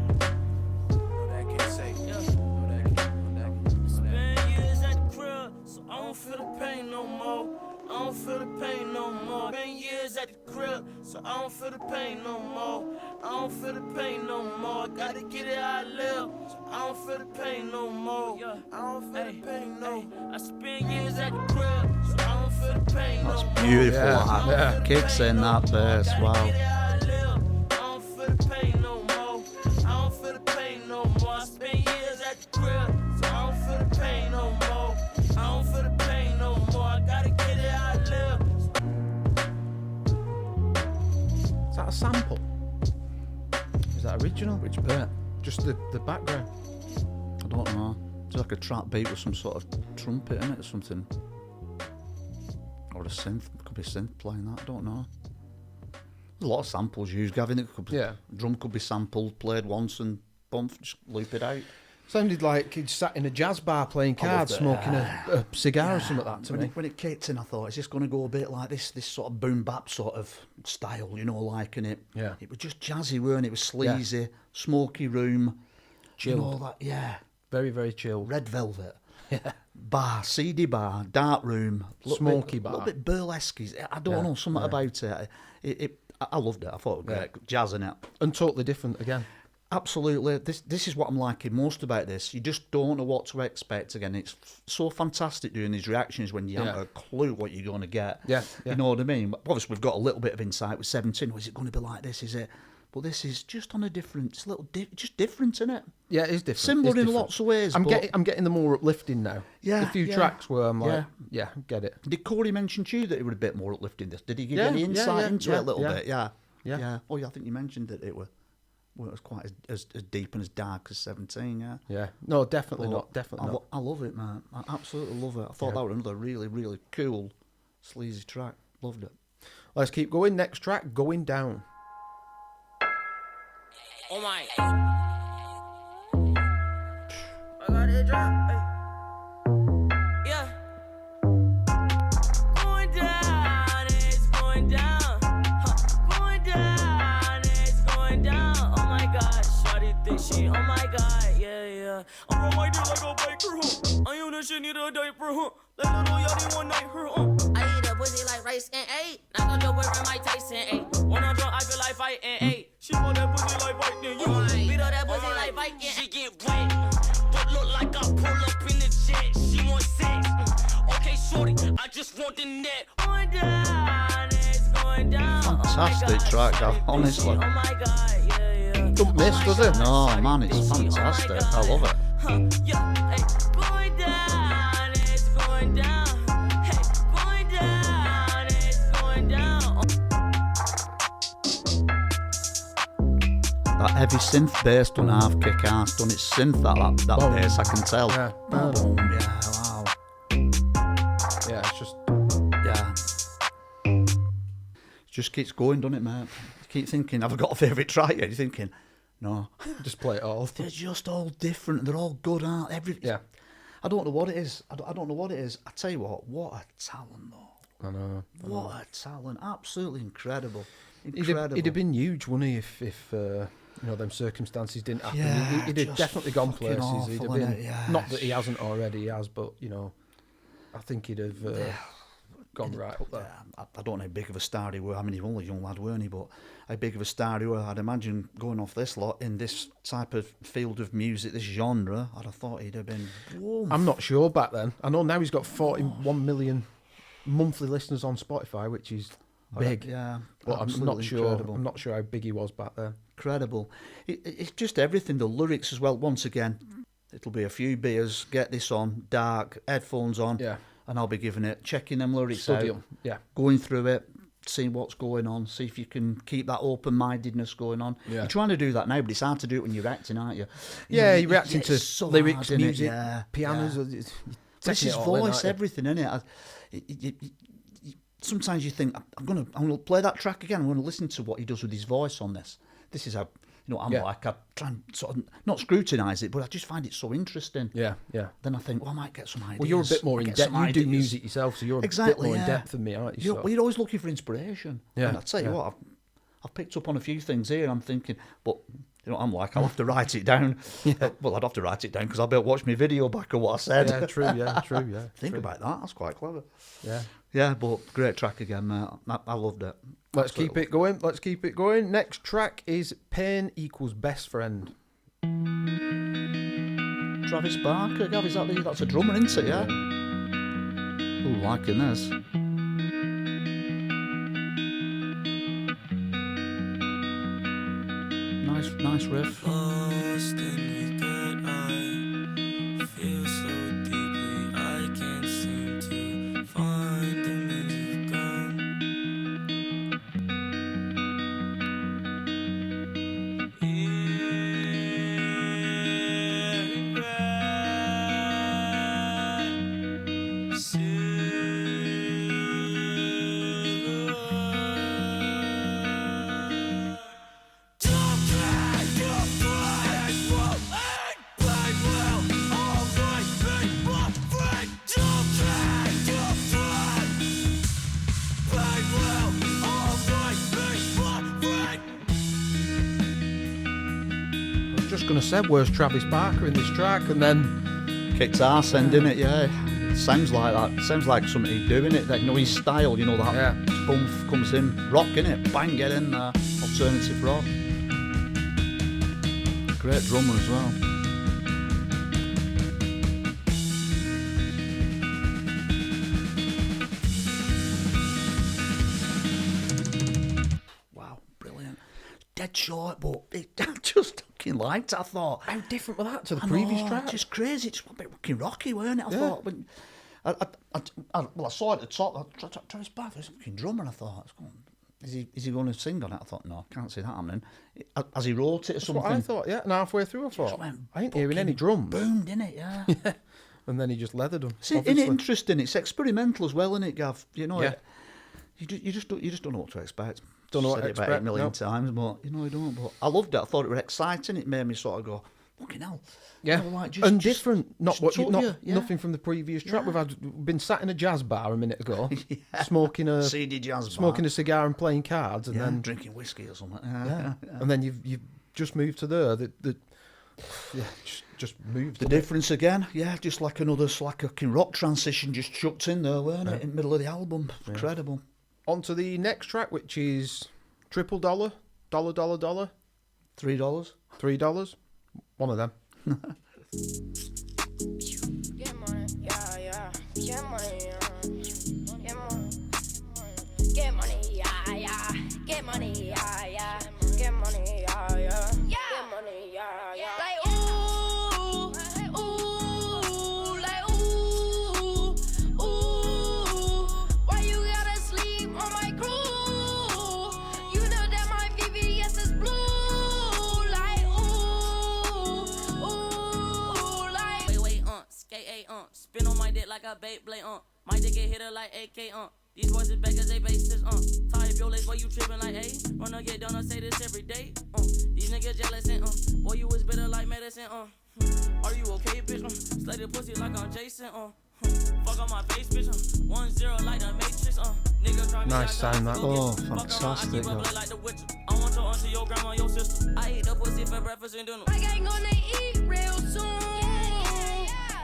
E: No, that can't say. No, that can't.
D: Spend years at the crib, so I don't feel the pain no more. I don't feel the pain no more, I spent years at the crib, so I don't feel the pain no more. I don't feel the pain no more. I gotta get it how I live, so I don't feel the pain no more. I don't feel the pain no more. I spent years at the crib, so I don't feel the pain no more.
B: That's beautiful. That kicks in that verse. Wow.
D: I don't feel the pain no more. I don't feel the pain no more. I spent years at the crib, so I don't feel the pain no more. I don't feel the pain no more. I gotta get it how I live.
A: Is that a sample? Is that original?
B: Which bit?
A: Just the background.
B: I don't know. It's like a trap beat with some sort of trumpet in it or something. Or a synth. It could be a synth playing that. I don't know. There's a lot of samples used, Gavin. It could be, drum could be sampled, played once and boom, just loop it out.
A: Sounded like he'd sat in a jazz bar playing cards, smoking a cigar or something like that to me.
B: When it kicked in, I thought, is this going to go a bit like this sort of boom bap sort of style, you know, like, and it was just jazzy, weren't it? It was sleazy, smoky room,
A: chilled.
B: You know, that,
A: very, very chilled.
B: Red velvet. Bar, seedy bar, dark room,
A: smoky bar.
B: A little bit burlesque. I don't know, something about it. I loved it. I thought it was great. Jazz in it.
A: And totally different again.
B: Absolutely. This is what I'm liking most about this. You just don't know what to expect. Again, it's so fantastic doing these reactions when you haven't a clue what you're going to get.
A: Yeah.
B: You know what I mean? Obviously, we've got a little bit of insight with 17. Is it going to be like this? Is it? But this is just on a different, it's a little just different, isn't it?
A: Yeah, it is different.
B: Similar in lots of ways.
A: I'm getting the more uplifting now.
B: Yeah,
A: a few tracks where I'm like, get it.
B: Did Corey mention to you that it was a bit more uplifting? This? Did he give you any insight into it a little bit? Yeah. Oh, yeah. I think you mentioned that it was quite as deep and as dark as 17. Yeah.
A: Yeah. No, definitely not. Definitely not.
B: I love it, man. I absolutely love it. I thought that was another really, really cool, sleazy track. Loved it.
A: Let's keep going. Next track, Going Down.
D: Oh my. I got it drop. Yeah. Going down, it's going down. Going down, it's going down. Oh my God, shawty think she. Oh my God, yeah. I'm on my dick like a biker, huh? I am the shit, need a diaper, huh? That little yachty one night, her, I eat a pussy like rice and egg. Knock on your wearing my Tyson, ayy. When I'm drunk, I feel like fighting, ayy. She want that pussy like fighting, you. Beat up that pussy like Viking. She get wet, but look like I pull up in the jet. She want sex. Okay, shorty, I just want the net. Going down, it's going down.
B: Fantastic track, Gav, honestly.
D: Oh my God, yeah.
A: Don't miss, does it?
B: No, man, it's fantastic. I love it.
D: Yeah, hey, going down, it's going down. Hey, going down, it's going down.
B: That heavy synth bass done half kick ass, done its synth that bass, I can tell.
A: Yeah.
B: Boom, yeah, wow.
A: Yeah, it's just
B: It just keeps going, doesn't it, mate? You keep thinking, have I got a favourite track yet? You're thinking, no.
A: just play it all.
B: They're just all different. They're all good, aren't they?
A: Yeah.
B: I don't know what it is. I don't know what it is. I tell you what a talent, though.
A: I know.
B: What a talent. Absolutely incredible.
A: He'd have been huge, wouldn't he, if them circumstances didn't happen.
B: Yeah,
A: he'd have definitely gone places.
B: awful,
A: He'd have been,
B: yeah.
A: not that he hasn't already, he has, but, I think he'd have gone right up there.
B: I don't know how big of a star he were. I mean, he was only a young lad, weren't he? But how big of a star he were, I'd imagine going off this lot in this type of field of music, this genre, I'd have thought he'd have been... Whoa.
A: I'm not sure back then. I know now he's got 41 million monthly listeners on Spotify, which is big.
B: Yeah,
A: but I'm not sure.
B: Incredible.
A: I'm not sure how big he was back then.
B: Incredible. It's just everything. The lyrics as well. Once again, it'll be a few beers, get this on, dark, headphones on, and I'll be giving it, checking them lyrics
A: Study
B: out,
A: them.
B: going through it, seeing what's going on, see if you can keep that open-mindedness going on.
A: Yeah.
B: You're trying to do that now, but it's hard to do it when you're acting, aren't you?
A: You're reacting to
B: so
A: lyrics,
B: hard,
A: music,
B: Yeah.
A: pianos.
B: It's his voice, everything, isn't it? Sometimes you think, I'm gonna play that track again. I'm gonna listen to what he does with his voice on this. This is how I'm like. I try and sort of not scrutinise it, but I just find it so interesting.
A: Yeah.
B: Then I think, I might get some ideas.
A: Well, you're a bit more in depth. You do music yourself, so you're a bit more in depth than me, aren't you?
B: You're always looking for inspiration.
A: Yeah.
B: And I tell you what, I've picked up on a few things here. And I'm thinking, but I'm like, I'll have to write it down. Well, I'd have to write it down because I'll be able to watch my video back of what I said.
A: Yeah, true. Yeah.
B: Think about that. That's quite clever.
A: Yeah.
B: Yeah, but great track again, mate. I loved it.
A: Let's keep it going. Let's keep it going. Next track is Pain Equals Best Friend.
B: Travis Barker, Gav, is that's a drummer, isn't it? Yeah. Ooh, liking this. Nice riff.
D: Lost in regret, I feel so deeply, I can't seem to find the means of gone.
A: Going to say, where's Travis Barker in this track? And then
B: kicked arse end, didn't it? Yeah, it sounds like that. It sounds like something he'd do, innit? That, you know, his style, you know, that bump comes in, rock, innit? Bang, get in there, alternative rock. Great drummer as well. Wow, brilliant. Dead short, but I just fucking liked it. I thought,
A: how different was that to the previous track?
B: Just crazy. It's a bit fucking rocky, weren't it? I thought when I saw it at the top. Travis Barker, he's a fucking drummer. And I thought, is he going to sing on it? I thought, no, can't see that happening. As he wrote it or something.
A: What I thought, yeah. And halfway through, I thought, I ain't hearing any drums.
B: Boomed, innit? Yeah.
A: Yeah. And then he just leathered them.
B: See, isn't it interesting? It's experimental as well, isn't it, Gav? You know, you just don't know what to expect.
A: Don't know what
B: to expect.
A: Said it about
B: 8 million times, but you know, you don't. But I loved it. I thought it was exciting. It made me sort of go, fucking hell.
A: Yeah,
B: you know, like,
A: and different. Nothing from the previous track. We've been sat in a jazz bar a minute ago, smoking a
B: CD jazz bar,
A: smoking a cigar and playing cards, and then
B: drinking whiskey or something.
A: And then you've just moved to there. Just moved.
B: The difference again, just like another fucking rock transition just chucked in there, weren't it? In the middle of the album, incredible.
A: On to the next track, which is $$, $$, $$, $3, one of them.
F: Get money, yeah. Get money, Get money. Get money, yeah. Get money, yeah. Get money, yeah. Get money, yeah. Like ooh, like ooh. Why you gotta sleep on my crew? You know that my VVS is blue. Like ooh, like
D: Wait, skate spin on my dick like a Beyblade, my dick get hit like AK, These voices back as they bases, Tie up your legs while you tripping like, hey. Wanna get done, I say this every day, These niggas jealous and, boy, you was bitter like medicine, Are you okay, bitch, Slay the pussy like I'm Jason, Fuck on my face, bitch, 1-0 like the Matrix, Nigga try me.
A: Nice sound that.
B: Oh, fantastic.
D: I like the witcher. I want your auntie, your grandma, your sister. I eat the pussy for breakfast and dinner.
F: I ain't gonna eat real soon.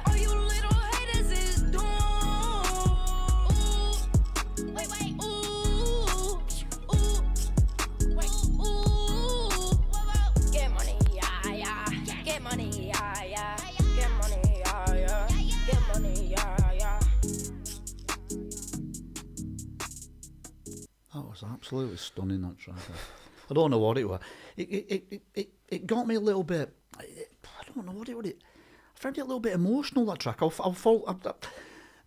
F: All you little haters is doomed. Wait, ooh, wait, ooh. Get money, yeah. Get money, yeah. Get money, yeah. Get money, yeah.
B: That was absolutely stunning, that track. I don't know what it was. It got me a little bit. I don't know what it. I found it a little bit emotional, that track.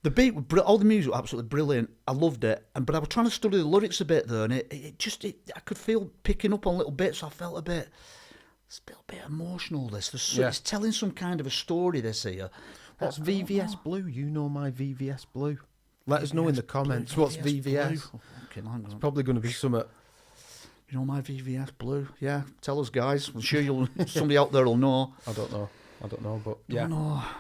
B: The beat, all the music was absolutely brilliant. I loved it, but I was trying to study the lyrics a bit there, and I could feel picking up on little bits. So I felt it's a bit emotional. It's telling some kind of a story. This here.
A: What's VVS Blue? You know my VVS Blue. Let us know in the comments what's VVS. It's probably going to be something.
B: You know my VVS Blue. Yeah, tell us, guys. I'm sure somebody out there will know.
A: I don't know, but yeah.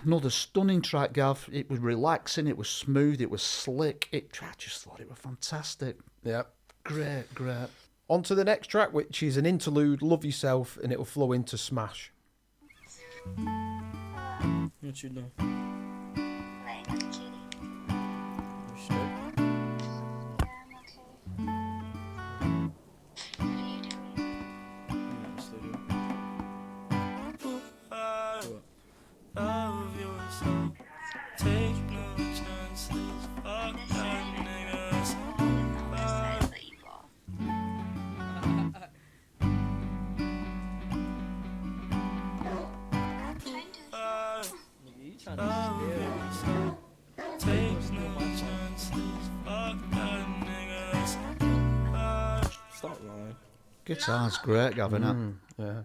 B: Another stunning track, Gav. It was relaxing, it was smooth, it was slick. I just thought it was fantastic.
A: Yeah.
B: Great.
A: On to the next track, which is an interlude, Love Yourself, and it will flow into Smash.
D: What you doing?
G: Stop lying.
B: Guitar's great, Gavin.
A: Yeah.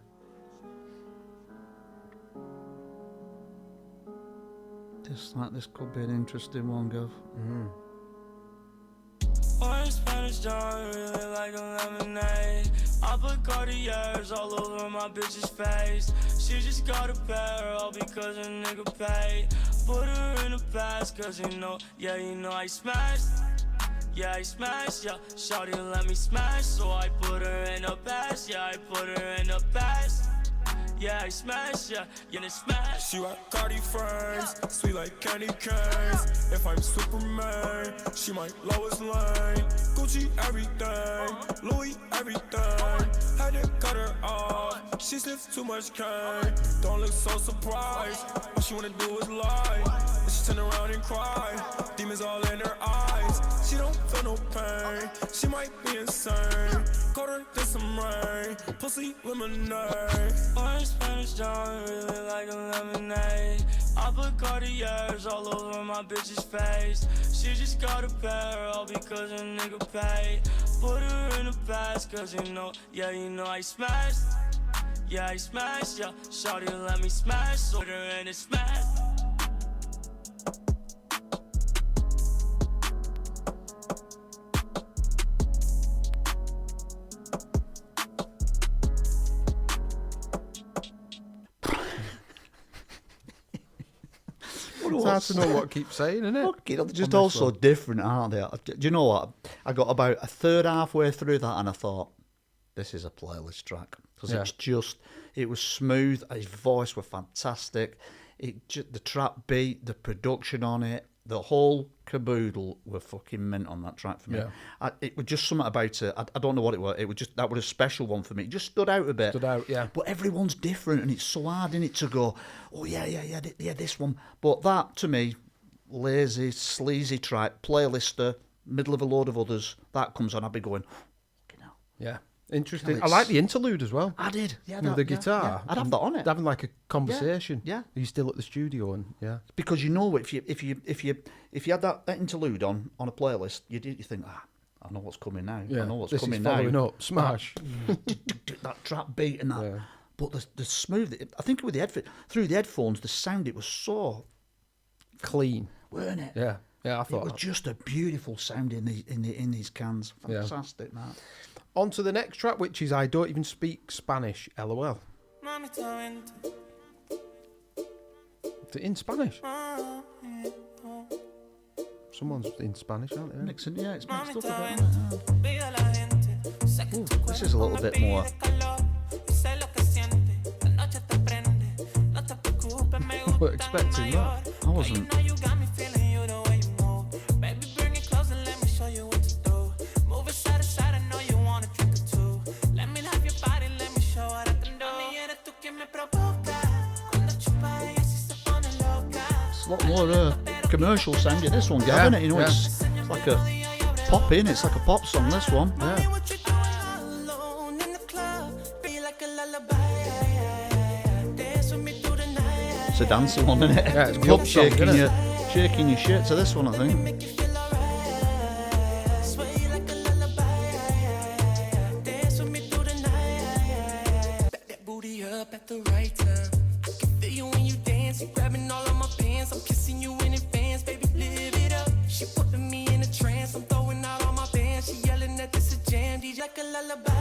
B: This could be an interesting one, Gav.
D: Orange Spanish John, really like a lemonade. I put Cartiers all over my bitch's face. She just got a pair, all because a nigga paid. Put her in the past, cause you know I smashed. Yeah, I smashed, yeah. Shawty let me smash, so I put her in the past. Yeah, I put her in the past. Yeah, I smash, yeah, smash.
H: She like Cardi friends, sweet like candy canes. If I'm Superman, she my lowest lane. Gucci everything, Louis everything. Had to cut her off, she sniffs too much cane. Don't look so surprised, all she wanna do is lie. And she turn around and cry, demons all in her eyes. She don't feel no pain, she might be insane. Colder than some rain, pussy lemonade.
D: Orange Spanish John, really like a lemonade. I put Cartiers all over my bitch's face. She just got a pair, all because a nigga paid. Put her in the past, cause you know I smashed. Yeah, I smashed, yeah. Shawty let me smash, so put her in the smash.
A: It's hard to know what keeps saying, isn't it?
B: Okay, they're just all so different, aren't they? Do you know what? I got about a third halfway through that and I thought, this is a playlist track. Because it was smooth, his voice was fantastic, the trap beat, the production on it, the whole caboodle were fucking mint on that track for me.
A: Yeah.
B: It was just something about it. I don't know what it was. It was just, that was a special one for me. It just stood out a bit. But everyone's different, and it's so hard, isn't it, to go, oh yeah, this one. But that, to me, lazy, sleazy track, playlister, middle of a load of others, that comes on, I'd be going, fucking hell.
A: Yeah. Interesting. I like the interlude as well.
B: I did. Yeah,
A: with the guitar.
B: Yeah. I'd have that on it.
A: Having like a conversation.
B: Yeah.
A: Are you still at the studio? And
B: because you know, if you had that interlude on a playlist, you think, I know what's coming now.
A: Yeah.
B: I know what's
A: this
B: coming
A: is
B: now.
A: Following up, smash.
B: That trap beat and that.
A: Yeah.
B: But the smooth. I think with through the headphones, the sound, it was so
A: clean,
B: weren't it?
A: Yeah. Yeah, I thought
B: it was just a beautiful sound in these cans. Fantastic, man.
A: On to the next track, which is I Don't Even Speak Spanish, LOL. Is it in Spanish? Someone's in Spanish, aren't they?
B: Mixing, yeah, it's mixed up a bit. Ooh, this is a little bit more.
A: I wasn't expecting that.
B: I wasn't. It's a lot more commercial sound in this one, Gavin.
A: Yeah,
B: You know, it's like a pop in. It's like a pop song. This one.
A: Yeah.
B: It's a dancing one, isn't it?
A: Yeah, it's club song, isn't it?
B: Shaking your shit to this one, I think.
D: At the right time, I can feel you when you dance. You grabbing all of my pants. I'm kissing you in advance, baby. Live it up. She putting me in a trance. I'm throwing out all my bands. She yelling that this a jam. DJ like a lullaby.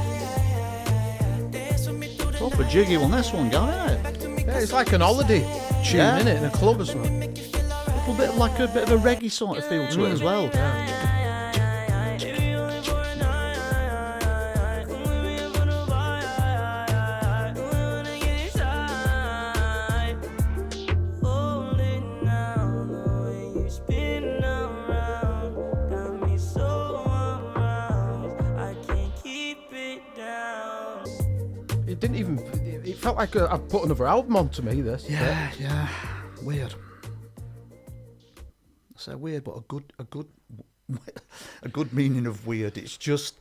D: Dance with me through the
B: Proper jiggy one, this one, Gavin, isn't it?
A: Yeah, it's like an holiday tune, isn't it, in a club or something.
B: A little bit like a bit of a reggae sort of feel to it as well.
A: It felt like I've put another album on to me, this.
B: Yeah. Weird. I say weird, but a good meaning of weird. It's just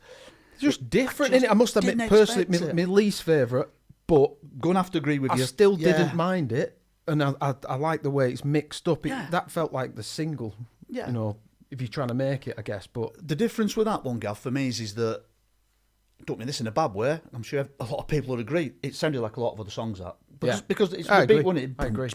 A: different, innit? I must admit, personally, my least favourite, but
B: gonna have to agree with you.
A: I still didn't mind it, and I like the way it's mixed up. That felt like the single.
B: Yeah.
A: You know, if you're trying to make it, I guess. But
B: the difference with that one, Gav, for me is that don't mean this in a bad way, I'm sure a lot of people would agree, it sounded like a lot of other songs that. But
A: Yeah.
B: just because it's
A: I
B: the beat,
A: agree.
B: wasn't it?
A: I agree.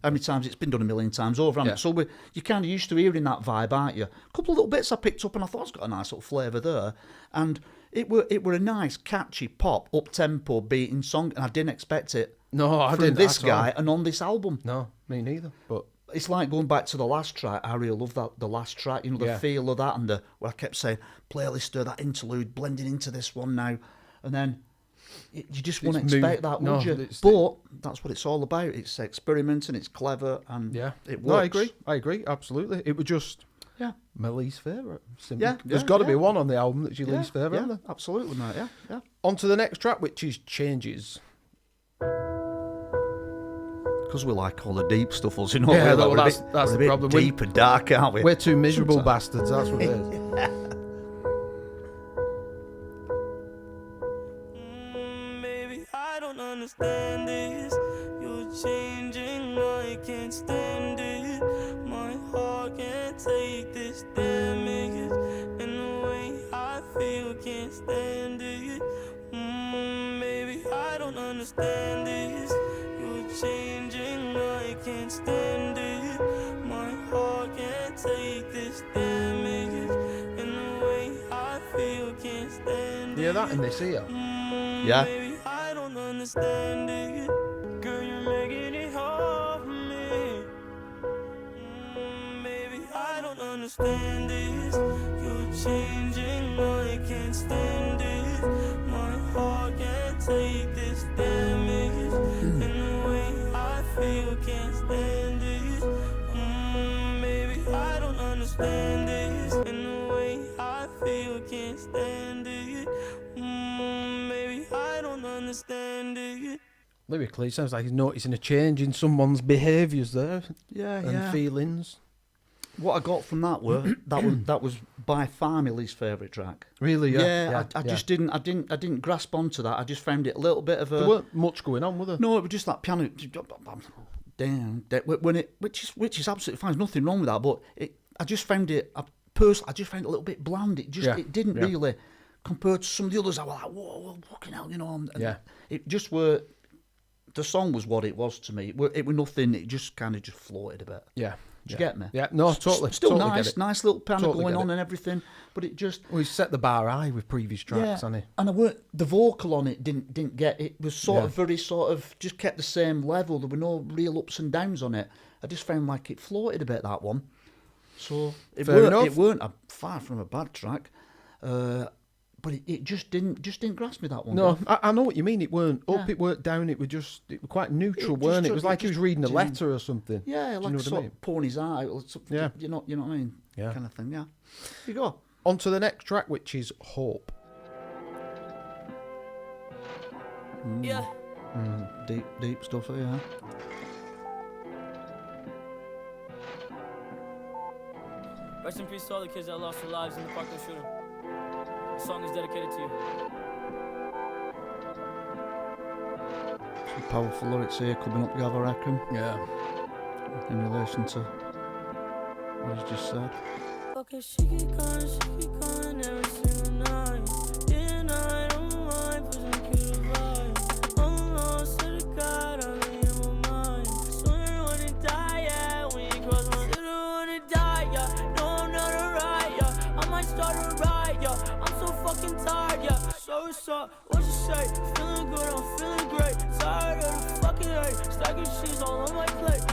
B: How many times it's been done a million times over, hasn't it? So you're kind of used to hearing that vibe, aren't you? A couple of little bits I picked up and I thought it's got a nice little flavour there. And it were a nice, catchy, pop, up-tempo, beating song, and I didn't expect it
A: No, I
B: from
A: didn't.
B: this
A: at all.
B: guy and on this album.
A: No, me neither. But
B: It's like going back to the last track. I really love that, the last track, you know, the
A: Yeah.
B: feel of that, and where I kept saying, playlist, that interlude, blending into this one now. And then you just wouldn't
A: It's
B: expect
A: moved-
B: that,
A: no,
B: would you?
A: it's-
B: But that's what it's all about. It's experimenting, it's clever, and
A: yeah,
B: it works.
A: No, I agree, absolutely. It was just
B: Yeah.
A: my least favourite. Simply.
B: Yeah,
A: There's
B: yeah,
A: got to
B: yeah.
A: be one on the album that's your least favourite,
B: Yeah,
A: isn't there?
B: absolutely, mate. Yeah.
A: On to the next track, which is Changes.
B: Because we like all the deep stuff, us, you know.
A: Yeah,
B: we're
A: well,
B: a
A: that's
B: bit-
A: the
B: we're a bit
A: problem.
B: Deep and dark, aren't we?
A: We're two miserable
B: Sometimes.
A: bastards, that's what it is.
D: Baby, I don't understand this. You're changing, I can't stand it. My heart can't take this damage. And the way I feel, can't stand it. Baby, I don't understand this. You're changing, I can't stand it. My heart can't take this damage. And the way I feel, can't stand it.
A: Yeah, that in this here.
B: Yeah.
D: Baby, I don't understand it. Girl, you're making it hard for me. Baby, I don't understand this. You're changing, I can't stand it. My heart can't take this damage. And the way I feel, can't stand it. Baby, I don't understand this. And the way I feel, can't stand it. Baby, I don't understand it.
A: Lyrically, it sounds like he's noticing a change in someone's behaviours there
B: Yeah,
A: and feelings.
B: What I got from that were that was by far my least favourite track.
A: Really, yeah.
B: I just didn't grasp onto that. I just found it a little bit of a.
A: There weren't much going on, were there?
B: No, it was just that piano. Damn, when it, which is absolutely fine. There's nothing wrong with that. But I just found it. I just found it a little bit bland. It didn't really, compared to some of the others. I was like, whoa, fucking hell, you know. And it just were. The song was what it was to me. It were nothing. It just kind of just floated a bit.
A: Yeah.
B: Do you get me?
A: Yeah, no, totally.
B: Still
A: totally
B: nice,
A: get it.
B: nice little piano
A: Totally
B: going
A: get
B: on
A: it.
B: and everything. But it just.
A: Well, he's set the bar high with previous tracks, hasn't he?
B: And the vocal on it didn't get. It was sort of very sort of just kept the same level. There were no real ups and downs on it. I just found like it floated a bit, that one. So it weren't far from a bad track, but it just didn't grasp me, that one.
A: No, I know what you mean. It weren't up, it weren't down. It was quite neutral, weren't it? It was like he was reading a letter or something.
B: Yeah,
A: Do
B: like
A: you know what I
B: sort
A: mean?
B: of pouring his eye.
A: Yeah.
B: You know what I mean?
A: Yeah.
B: Kind of thing. Yeah. You go.
A: On to the next track, which is Hope.
D: Yeah.
B: Deep stuff. Yeah.
D: Rest in peace to all the kids that lost their lives in the Parkland shooting. The song is dedicated to you.
B: Some powerful lyrics here coming up, Gav, I reckon,
A: Yeah.
B: in relation to what he's just said.
D: Okay, she keep calling every single night. Day and night on my mind, pushing through the vibe. I'm lost to the God, I'm in my mind. Swear when it die, yeah, when you cross my city, when it die, yeah. No, I'm not a riot, yeah. I might start a riot, yeah. I'm so fucking tired, yeah. So what's up? What you say? Feeling good, I'm feeling great. Tired of the fucking hate. Stacking cheese all on my plate.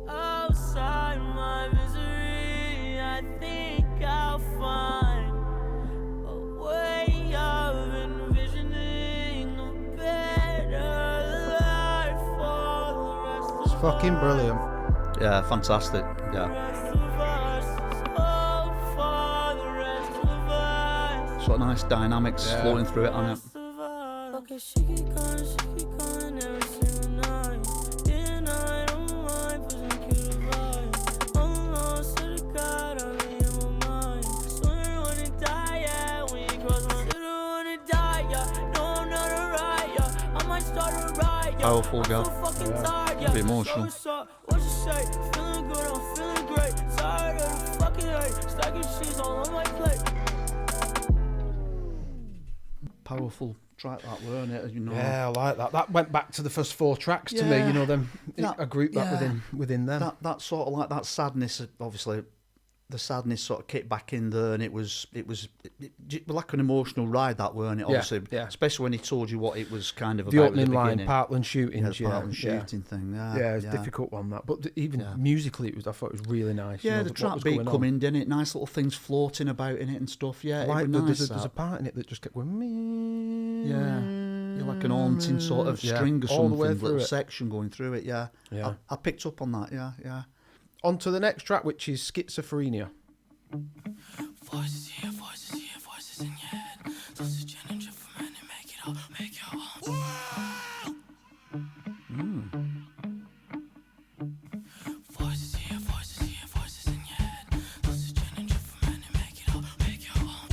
D: Outside my misery, I think I'll find a way of envisioning a better life for the rest of
A: It's fucking brilliant.
B: Yeah, fantastic. Yeah. Sort of nice dynamics flowing through it, on it.
D: Okay, she keep calling every single night. Day and night on my mind, pushing through the vibe. I'm lost to the God, I'm in my mind. Swear when it die, yeah, when you cross my city, when it die, yeah. No, I'm not a riot, yeah. I might start a riot, yeah.
B: Powerful, Gav.
D: I'm so fucking tired, yeah.
B: Bit emotional.
D: So what's up? What you say? Feeling good, I'm feeling great. Tired of the fucking hate. Stacking cheese all on my plate.
B: powerful track, that, weren't it? You know.
A: Yeah, I like that. That went back to the first 4 tracks to me. You know, them a group that within them.
B: That sort of like that sadness. Obviously, the sadness sort of kicked back in there, and it was like an emotional ride, that, weren't it? Obviously, especially when he told you what it was kind of
A: the
B: about.
A: Opening
B: at the
A: line,
B: beginning.
A: Parkland shooting,
B: Parkland shooting thing. Yeah,
A: it's a difficult one, that. But even musically, I thought it was really nice.
B: Yeah,
A: you know,
B: the track beat coming, didn't it? Nice little things floating about in it and stuff. Yeah,
A: like
B: it was nice.
A: There's a part in it that just kept going.
B: Yeah, you're like an haunting sort of string or something, little section going through it. Yeah. I picked up on that. Yeah.
A: On to the next track, which is Schizophrenia.
D: Voices here, voices in your head. Sausage and drip for men and make it all, make your own. Voices here, voices in your head. Sausage and drip for men and make it all, make your own.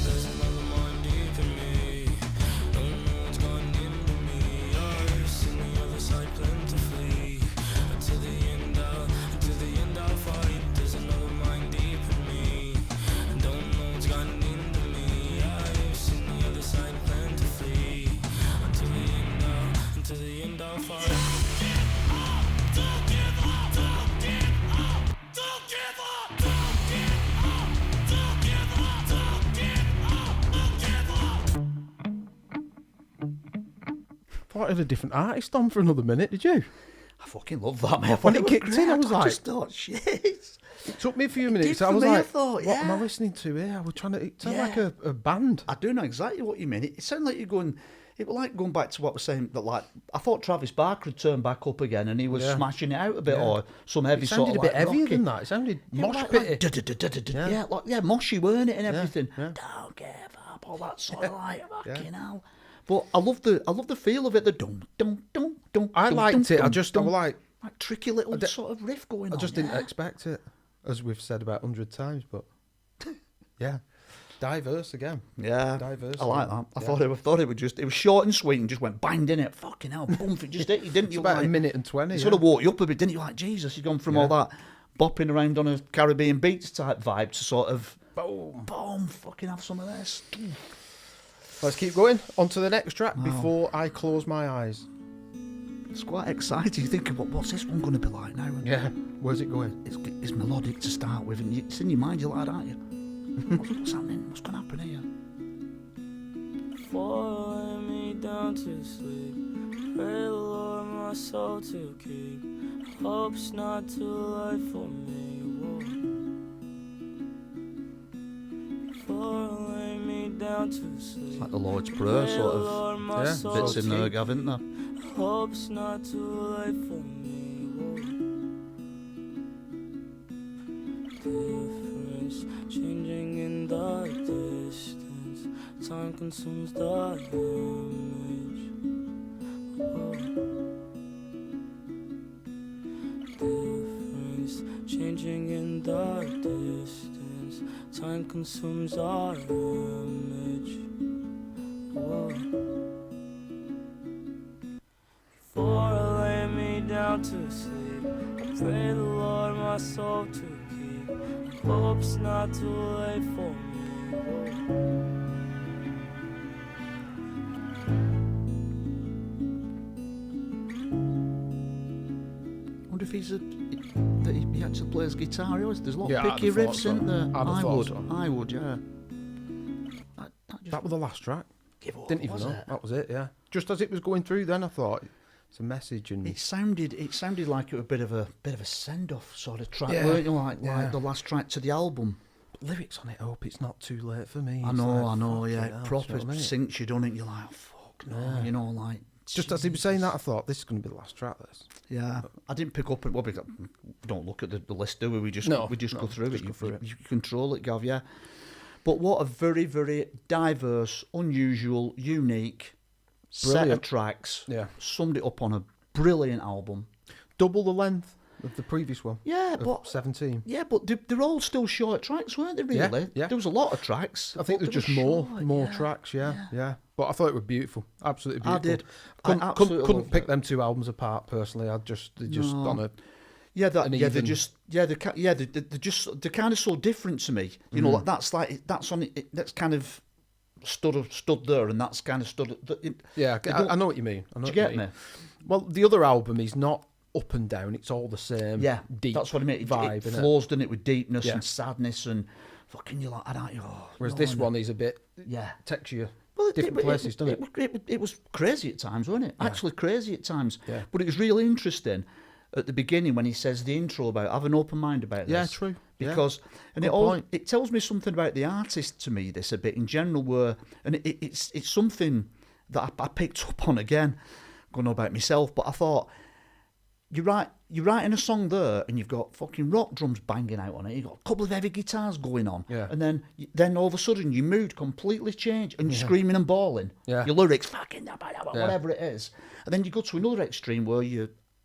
D: There's another mind deep in me. Don't know what's gone into me. I've seen the other side plentifully. Until the end I'll fight. There's another mind deep in me. And don't know what's gotten into me. I've seen the other side plentifully. Until the end I'll fight. Don't give up, don't give up, don't give up, don't give up, don't give up, don't give up, don't give up, don't give up.
A: Thought I had a different artist on for another minute, did you?
B: I fucking love that, mate.
A: When it kicked in, I was like...
B: I just thought, shit.
A: It took me a few minutes. I was like, what am I listening to here? We're trying to... It sounded like a band.
B: I do know exactly what you mean. It sounded like you're going... It was like going back to what we're saying, that like I thought Travis Barker had turned back up again and he was smashing it out a bit, or some heavy sort of
A: It sounded a bit heavier
B: rocky.
A: than that. It sounded mosh pitty.
B: Moshy, weren't it, and everything.
A: Yeah.
B: Don't give up, all that sort of like fucking hell. But I love the feel of it. The dum.
A: I liked it. I was like
B: tricky little sort of riff going on.
A: I just didn't expect it, as we've said about 100 times. But yeah, diverse again.
B: Yeah,
A: diverse.
B: I like that. I thought it would just. It was short and sweet and just went bang, didn't it? Fucking hell, boom! It just hit you, didn't you?
A: About
B: like,
A: a minute and 20.
B: It sort of woke you up a bit, didn't you? Like Jesus, you've gone from all that bopping around on a Caribbean beach type vibe to sort of boom, fucking have some of this.
A: Let's keep going. On to the next track before I close my eyes.
B: It's quite exciting. You think, what's this one going to be like now?
A: Yeah, where's it going?
B: It's melodic to start with, and it's in your mind, you're like, aren't you? What's happening? What's going to happen here?
D: Falling me down to sleep. Pray the Lord my soul to keep. Hope's not too late for me. Falling me down to sleep.
B: It's like the Lord's Prayer sort of bits in there, Gavin, there.
D: Hope's not too late for me. Difference changing in the distance. Time consumes the image. Difference changing in the distance. Time consumes our image. Before I lay me down to sleep, I pray the Lord my soul to keep. Hope's not too late for me.
B: I wonder if he actually plays guitar. There's a lot of picky riffs in there. I would, yeah.
A: That was the last track. Didn't even know. That was it, yeah. Just as it was going through, then I thought it's a message, and
B: it sounded like it was a bit of a send-off sort of track, weren't you? Like the last track to the album.
A: But lyrics on it. Hope it's not too late for me.
B: I know. Yeah, it proper sinks you, don't it? You're like, oh, fuck no, you know, like.
A: Just as he was saying that, I thought, this is going to be the last track, this.
B: Yeah. I didn't pick up... Well, we don't look at the list, do we? We just go through it. You control it, Gav, yeah. But what a very, very diverse, unusual, unique set of tracks.
A: Yeah.
B: Summed it up on a brilliant album.
A: Double the length of the previous one.
B: Yeah, but
A: 17.
B: Yeah, but they're all still short tracks, weren't they? Really?
A: Yeah.
B: There was a lot of tracks.
A: I think there's just more tracks. Yeah. But I thought it was beautiful, absolutely beautiful.
B: I did.
A: Couldn't pick them two albums apart personally. They're just on a
B: Yeah,
A: they're
B: kind of so different to me. You know, that's kind of stood there, and that's kind of stood.
A: I know what you mean.
B: Do you get me?
A: Well, the other album is not up and down; it's all the same.
B: Yeah,
A: deep.
B: That's what I mean.
A: Vibe,
B: it flows, doesn't it, with deepness and sadness and fucking you like.
A: Whereas this one is a bit takes you different places, doesn't it?
B: It was crazy at times, wasn't it?
A: Yeah.
B: Actually crazy at times.
A: Yeah.
B: But it was really interesting at the beginning when he says the intro about have an open mind about this.
A: Yeah, true.
B: Because and it tells me something about the artist to me, this a bit in general, where and it's something that I picked up on again. Going on about myself, but I thought you're writing a song there, and you've got fucking rock drums banging out on it. You've got a couple of heavy guitars going on, and then all of a sudden your mood completely changed, and you're screaming and bawling.
A: Yeah.
B: Your lyrics fucking whatever it is, and then you go to another extreme where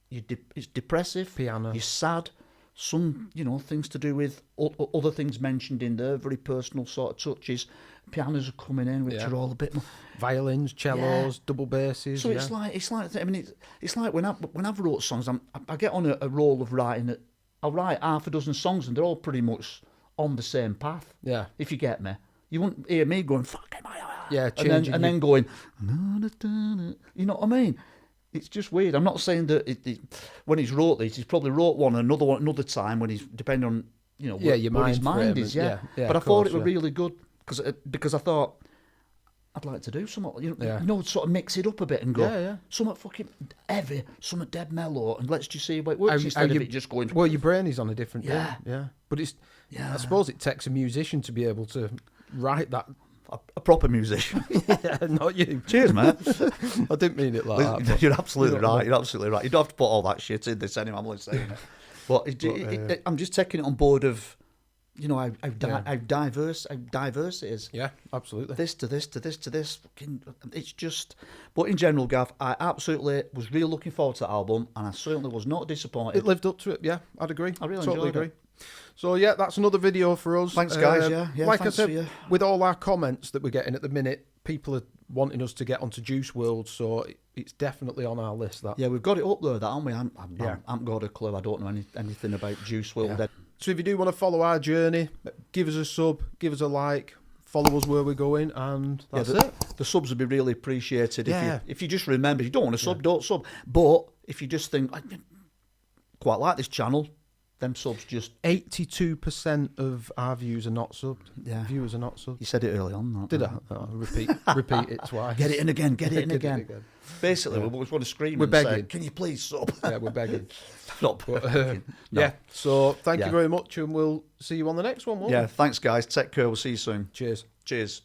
B: it's depressive,
A: piano,
B: you're sad. Some things to do with other things mentioned in there, very personal sort of touches. Pianos are coming in, which are all a bit more
A: violins, cellos, double basses.
B: So it's like I mean it's like when I've wrote songs, I get on a roll of writing it. I'll write half a dozen songs and they're all pretty much on the same path.
A: Yeah, if
B: you get me, you wouldn't hear me going fucking and then going, you know what I mean? It's just weird. I'm not saying that when he's wrote these, he's probably wrote another time when he's depending on what his mind is. Yeah. But I thought it was really good because I thought I'd like to do something. Sort of mix it up a bit and go something fucking heavy, something dead mellow, and let's just see what it works instead of it just going.
A: Well, your brain is on a different day. Yeah. But it's I suppose it takes a musician to be able to write that.
B: A proper musician.
A: Not you.
B: Cheers, mate.
A: I didn't mean it like that.
B: You're absolutely right. You're absolutely right. You don't have to put all that shit in this anyway. I'm only saying it. But I'm just taking it on board of, how diverse it is.
A: Yeah, absolutely.
B: This to this to this to this. It's just. But in general, Gav, I absolutely was really looking forward to the album, and I certainly was not disappointed.
A: It lived up to it. Yeah, I'd agree.
B: I really
A: totally
B: enjoyed
A: agree.
B: it.
A: So yeah, that's another video for us.
B: Thanks, guys.
A: Like I said, with all our comments that we're getting at the minute, people are wanting us to get onto Juice WRLD, so it's definitely on our list. That
B: we've got it up there, haven't we? I haven't got a clue. I don't know anything about Juice WRLD. Yeah.
A: So if you do want to follow our journey, give us a sub, give us a like, follow us where we're going, and that's it.
B: The subs would be really appreciated. If you just remember, if you don't want to sub, don't sub. But if you just think I quite like this channel. Them subs just
A: 82% of our views are not subbed.
B: Yeah,
A: viewers are not subbed.
B: You said it early on. That,
A: did I? Oh, repeat it twice.
B: Get it in again. Get it in again. Basically, we just want to scream. We're begging. Say, can you please sub?
A: Yeah, we're begging.
B: Not
A: no. Yeah. So thank you very much, and we'll see you on the next one.
B: Thanks, guys. Take care. We'll see you soon.
A: Cheers.
B: Cheers.